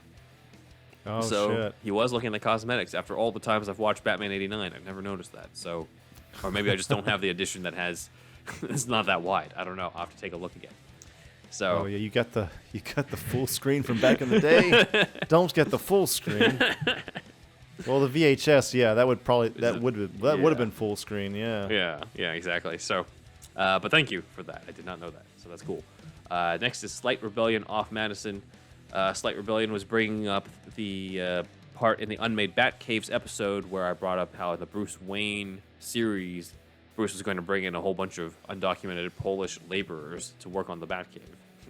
Oh, so shit. he was looking at the cosmetics. After all the times I've watched Batman 89, I've never noticed that. So, or maybe I just don't have the edition that has, it's not that wide. I don't know. I'll have to take a look again. So, Oh yeah, you got the full screen from back in the day. Don't get the full screen. Well, the VHS, yeah, that would have been full screen, yeah. Yeah, exactly. So, but thank you for that. I did not know that, so that's cool. Next is Slight Rebellion off Madison. Slight Rebellion was bringing up the part in the Unmade Batcaves episode where I brought up how the Bruce Wayne series, Bruce was going to bring in a whole bunch of undocumented Polish laborers to work on the Batcave.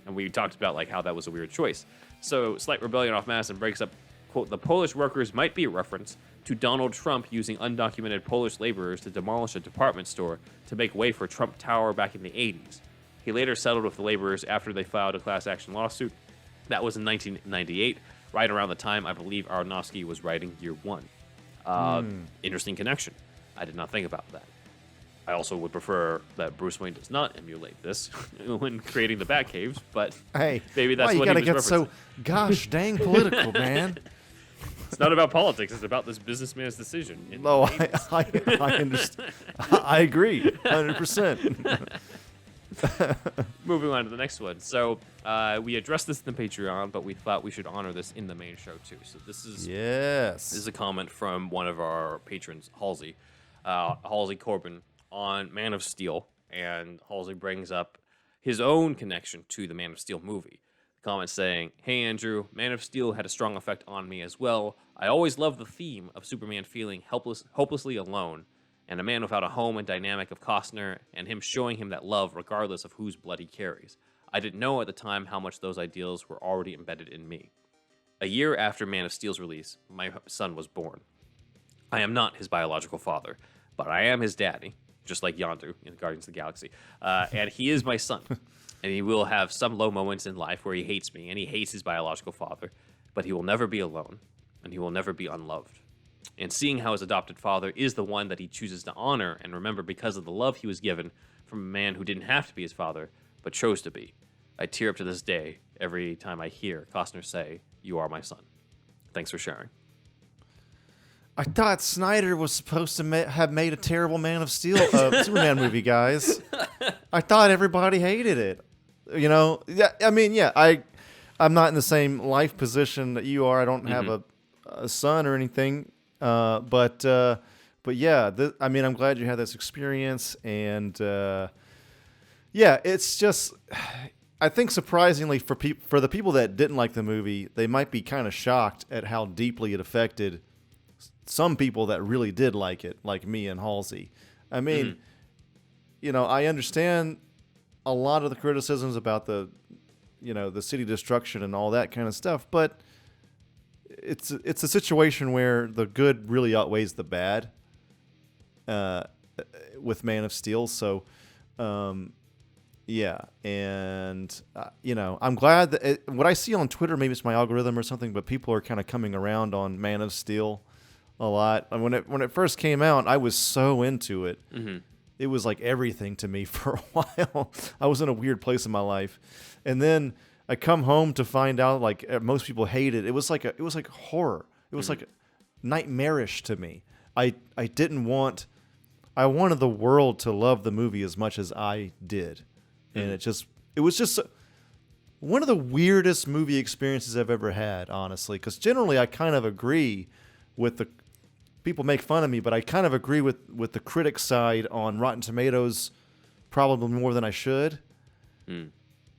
And we talked about like how that was a weird choice. So Slight Rebellion off Madison breaks up, quote, the Polish workers might be a reference to Donald Trump using undocumented Polish laborers to demolish a department store to make way for Trump Tower back in the 80s. He later settled with the laborers after they filed a class action lawsuit. That was in 1998, right around the time I believe Aronofsky was writing Year One. Interesting connection. I did not think about that. I also would prefer that Bruce Wayne does not emulate this when creating the Batcaves, but Hey, maybe that's why what you he gotta was get referencing. so gosh dang political, man? It's not about politics. It's about this businessman's decision. in the No, 80s. I understand. I agree, 100%. Moving on to the next one. So we addressed this in the Patreon, but we thought we should honor this in the main show too. So this is Yes. This is a comment from one of our patrons, Halsey Corbin, on Man of Steel, and Halsey brings up his own connection to the Man of Steel movie. The comment saying, "Hey Andrew, Man of Steel had a strong effect on me as well. I always loved the theme of Superman feeling hopelessly alone, and a man without a home and dynamic of Costner, and him showing him that love regardless of whose blood he carries. I didn't know at the time how much those ideals were already embedded in me. A year after Man of Steel's release, my son was born. I am not his biological father, but I am his daddy, just like Yondu in Guardians of the Galaxy. And he is my son. And he will have some low moments in life where he hates me, and he hates his biological father, but he will never be alone, and he will never be unloved. And seeing how his adopted father is the one that he chooses to honor and remember because of the love he was given from a man who didn't have to be his father, but chose to be. I tear up to this day every time I hear Costner say, 'You are my son.' Thanks for sharing." I thought Snyder was supposed to have made a terrible Man of Steel Superman movie, guys. I thought everybody hated it. You know, yeah. I mean, yeah. I'm not in the same life position that you are. I don't have a son or anything. But yeah. I mean, I'm glad you had this experience, and yeah, it's just. I think surprisingly for the people that didn't like the movie, they might be kind of shocked at how deeply it affected some people that really did like it, like me and Halsey. I mean, you know, I understand a lot of the criticisms about the city destruction and all that kind of stuff, but it's a situation where the good really outweighs the bad with Man of Steel. So, yeah, and you know, I'm glad that what I see on Twitter, maybe it's my algorithm or something, but people are kind of coming around on Man of Steel a lot. And when it first came out, I was so into it. It was like everything to me for a while. I was in a weird place in my life, and then I come home to find out like most people hate it. It was like horror. It was like nightmarish to me. I wanted the world to love the movie as much as I did, and it was just one of the weirdest movie experiences I've ever had, honestly. Because generally, I kind of agree with the people make fun of me, but I kind of agree with the critic side on Rotten Tomatoes probably more than I should.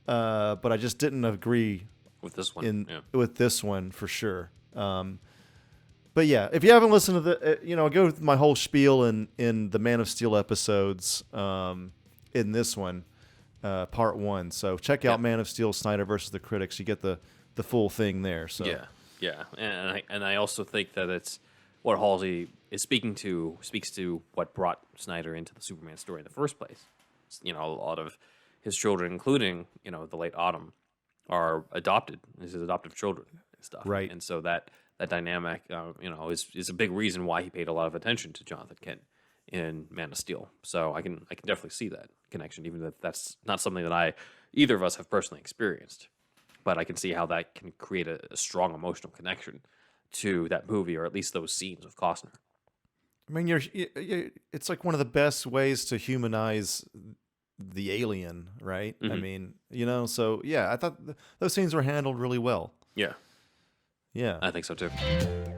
But I just didn't agree with this one. With this one for sure. But yeah, if you haven't listened to go with my whole spiel in the Man of Steel episodes in this one, part 1. So check out Man of Steel, Snyder versus the Critics. You get the full thing there. So yeah, and I also think that it's what Halsey is speaks to what brought Snyder into the Superman story in the first place. You know, a lot of his children, including the late Autumn, are adopted. His adoptive children and stuff. Right. And so that dynamic, is a big reason why he paid a lot of attention to Jonathan Kent in Man of Steel. So I can definitely see that connection, even if that's not something that either of us have personally experienced. But I can see how that can create a strong emotional connection to that movie, or at least those scenes with Costner. I mean, it's like one of the best ways to humanize the alien, right? I mean, so yeah, I thought those scenes were handled really well. Yeah. Yeah. I think so too.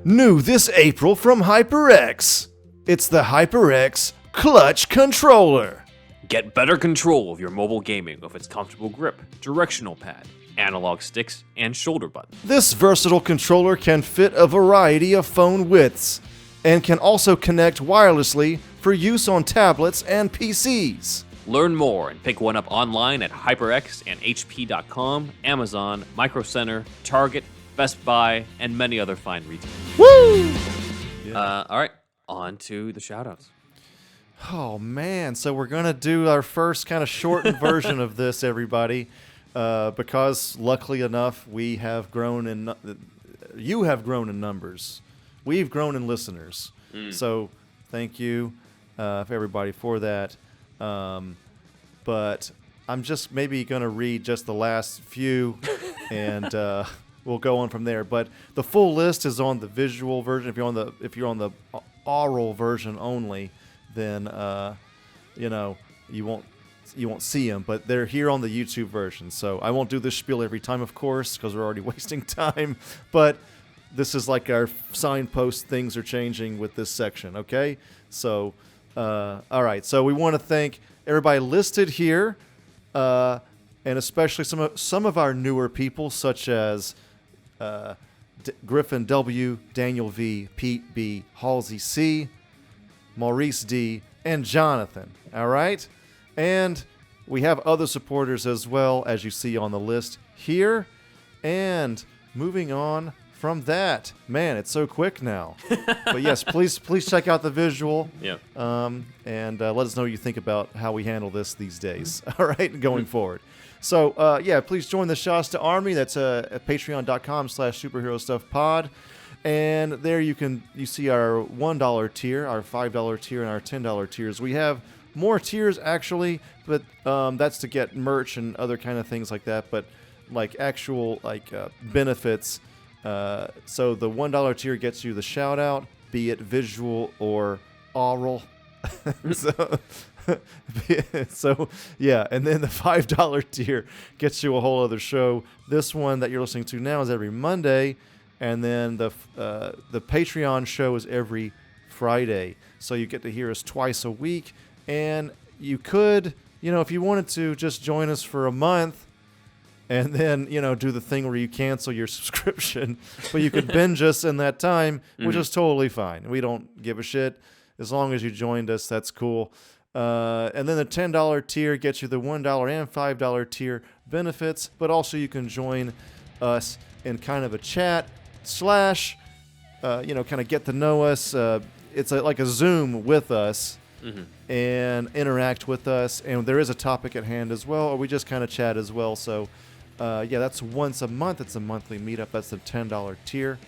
New this April from HyperX. It's the HyperX Clutch Controller. Get better control of your mobile gaming with its comfortable grip, directional pad, analog sticks, and shoulder button. This versatile controller can fit a variety of phone widths and can also connect wirelessly for use on tablets and PCs. Learn more and pick one up online at HyperX and HP.com, Amazon, Micro Center, Target, Best Buy, and many other fine retailers. Woo! All right, on to the shoutouts. Oh, man. So we're going to do our first kind of shortened version of this, everybody, because luckily enough, we have grown in... You have grown in numbers. We've grown in listeners. So thank you for everybody for that. But I'm just maybe going to read just the last few, and we'll go on from there. But the full list is on the visual version. If you're on the oral version only, then you won't see them. But they're here on the YouTube version. So I won't do this spiel every time, of course, because we're already wasting time. But this is like our signpost. Things are changing with this section. Okay, so. All right, so we want to thank everybody listed here, and especially some of our newer people, such as Griffin W, Daniel V, Pete B, Halsey C, Maurice D, and Jonathan. All right, and we have other supporters as well, as you see on the list here. And moving on from that, man, it's so quick now. But yes, please check out the visual. Yeah. And let us know what you think about how we handle this these days. All right, going forward. So please join the Shasta Army. That's at patreon.com/superherostuffpod. And there you see our $1 tier, our $5 tier, and our $10 tiers. We have more tiers actually, but that's to get merch and other kind of things like that. But like actual benefits. So the $1 tier gets you the shout out, be it visual or oral. So yeah, and then the $5 tier gets you a whole other show. This one that you're listening to now is every Monday, and then the Patreon show is every Friday. So you get to hear us twice a week, and you could, if you wanted to, just join us for a month. And then, do the thing where you cancel your subscription. But you could binge us in that time, which is totally fine. We don't give a shit. As long as you joined us, that's cool. And then the $10 tier gets you the $1 and $5 tier benefits. But also you can join us in kind of a chat / kind of get to know us. It's like a Zoom with us. And interact with us. And there is a topic at hand as well. Or we just kind of chat as well. So... that's once a month. It's a monthly meetup. That's the $10 tier.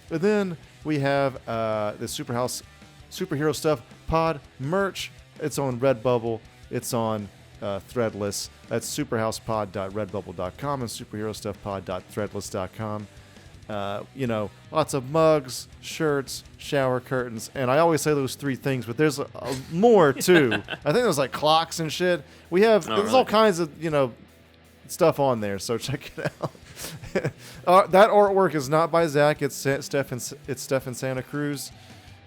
And then we have the Superhero Stuff Pod merch. It's on Redbubble. It's on Threadless. That's superhousepod.redbubble.com and superherostuffpod.threadless.com. Lots of mugs, shirts, shower curtains. And I always say those three things, but there's more too. I think there's like clocks and shit. There's all kinds of, stuff on there, so check it out. That artwork is not by Zach. It's Stefan Santa Cruz.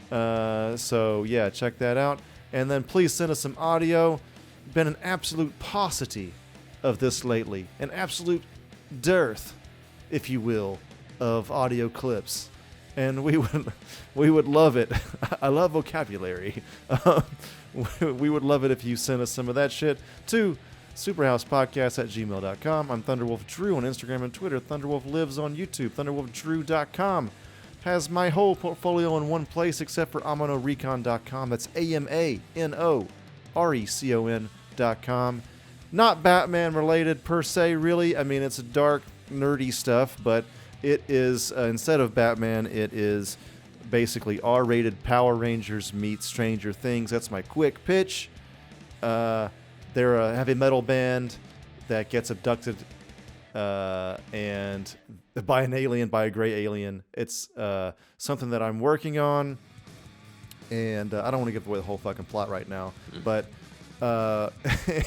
So yeah, check that out. And then please send us some audio. Been an absolute paucity of this lately, an absolute dearth, if you will, of audio clips. And we would love it. I love vocabulary. We would love it if you sent us some of that shit to superhousepodcast@gmail.com. I'm Thunderwolf Drew on Instagram and Twitter. Thunderwolf lives on YouTube. ThunderwolfDrew.com has my whole portfolio in one place except for AmanoRecon.com. That's AmanoRecon.com. Not Batman related per se, really. I mean, it's dark, nerdy stuff, but it is, instead of Batman, it is basically R-rated Power Rangers meets Stranger Things. That's my quick pitch. They're a heavy metal band that gets abducted and by a gray alien. It's something that I'm working on, and I don't want to give away the whole fucking plot right now. But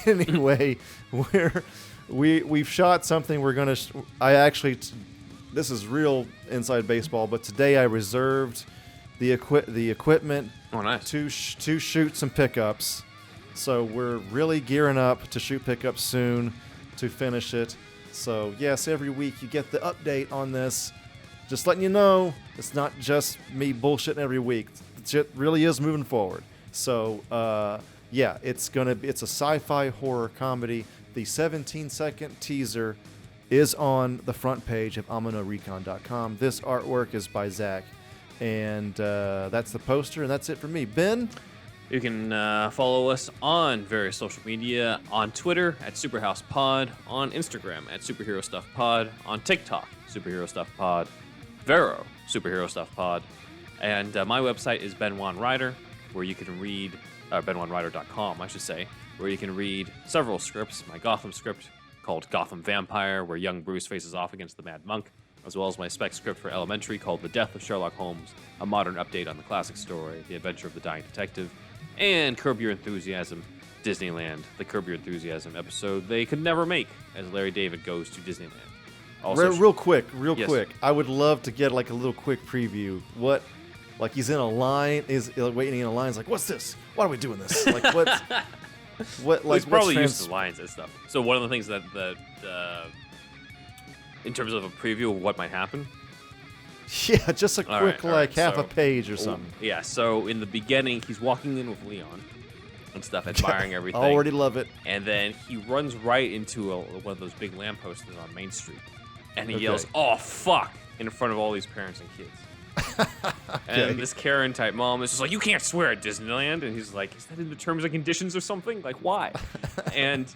anyway, we've shot something. We're gonna. This is real inside baseball, but today I reserved the equipment to shoot some pickups. So we're really gearing up to shoot pickups soon to finish it. So yes, every week you get the update on this. Just letting you know, it's not just me bullshitting every week. The shit really is moving forward. So yeah, it's a sci-fi horror comedy. The 17-second teaser is on the front page of AminoRecon.com. This artwork is by Zach. And that's the poster, and that's it for me. Ben? You can follow us on various social media, on Twitter at SuperhousePod, on Instagram at SuperheroStuffPod, on TikTok, SuperheroStuffPod, Vero, SuperheroStuffPod, and my website is BenJuanWriter, where you can read, BenJuanWriter.com, I should say, where you can read several scripts. My Gotham script called Gotham Vampire, where young Bruce faces off against the Mad Monk, as well as my spec script for Elementary called The Death of Sherlock Holmes, a modern update on the classic story, The Adventure of the Dying Detective, and Curb Your Enthusiasm, Disneyland, the Curb Your Enthusiasm episode they could never make, as Larry David goes to Disneyland. Also, real quick, I would love to get like a little quick preview. What, like he's in a line, is waiting in a line, he's like, what's this? Why are we doing this? Like what's... What, like, he's probably used to lines and stuff. So one of the things that in terms of a preview of what might happen. Yeah, just a quick half a page or something. Yeah, so in the beginning, he's walking in with Leon and stuff, admiring everything. Already love it. And then he runs right into one of those big lampposts on Main Street. And he yells, "Oh, fuck," in front of all these parents and kids. And this Karen-type mom is just like, "You can't swear at Disneyland." And he's like, "Is that in the terms and conditions or something? Like, why?" And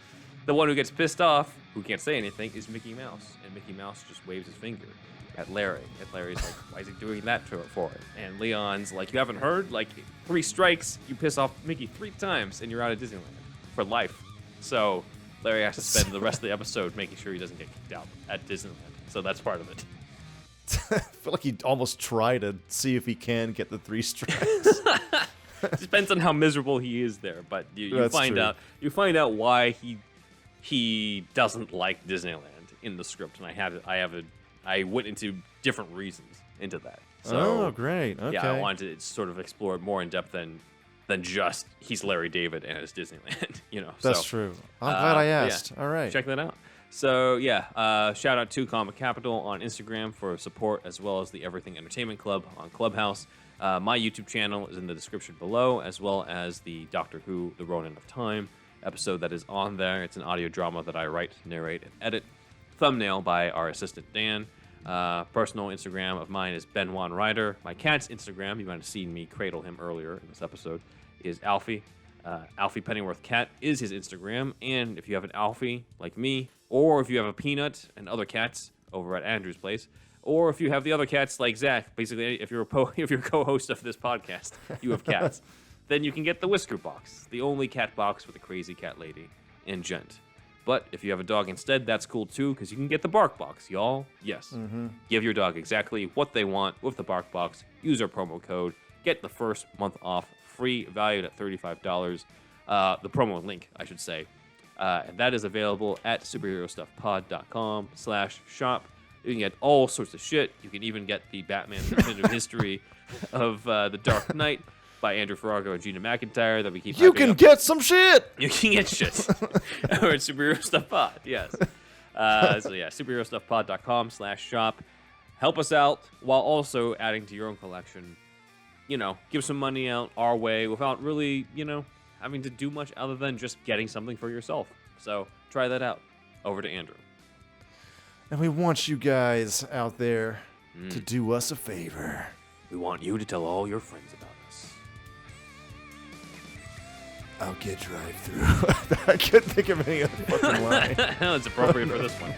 the one who gets pissed off, who can't say anything, is Mickey Mouse. And Mickey Mouse just waves his finger at Larry. And Larry's like, "Why is he doing that for it?" And Leon's like, "You haven't heard? Like, 3 strikes, you piss off Mickey 3 times, and you're out of Disneyland for life." So Larry has to spend the rest of the episode making sure he doesn't get kicked out at Disneyland. So that's part of it. I feel like he'd almost try to see if he can get the 3 strikes. Depends on how miserable he is there, but you find out why he doesn't like Disneyland in the script, and I went into different reasons into that. So, great. Okay. Yeah, I wanted to sort of explore it more in depth than just he's Larry David and it's Disneyland. That's true. I'm glad I asked. Yeah, all right, check that out. So yeah, shout out to Comic Capital on Instagram for support, as well as the Everything Entertainment Club on Clubhouse. My YouTube channel is in the description below, as well as the Doctor Who: The Ronin of Time episode that is on there. It's an audio drama that I write, narrate, and edit. Thumbnail by our assistant Dan. Personal Instagram of mine is BenJuanWriter. My cat's Instagram, you might have seen me cradle him earlier in this episode, is Alfie. Alfie Pennyworth Cat is his Instagram, and if you have an Alfie like me, or if you have a Peanut and other cats over at Andrew's place, or if you have the other cats like Zach, basically if you're if you're a co-host of this podcast, you have cats, then you can get the Whisker Box, the only cat box with a crazy cat lady and gent. But if you have a dog instead, that's cool too, because you can get the Bark Box, y'all. Yes. Mm-hmm. Give your dog exactly what they want with the Bark Box. Use our promo code. Get the first month off free, valued at $35. The promo link, I should say. And that is available at superherostuffpod.com/shop. You can get all sorts of shit. You can even get the Batman Definitive History of The Dark Knight by Andrew Farrago and Gina McIntyre that we keep. You can get some shit. You can get shit. Or at Superhero Stuff Pod. Yes. So yeah, superherostuffpod.com/shop. Help us out while also adding to your own collection. Give some money out our way without really, having to do much other than just getting something for yourself. So try that out. Over to Andrew. And we want you guys out there to do us a favor. We want you to tell all your friends about us. I'll get drive through. I couldn't think of any other fucking line. It's appropriate for this one.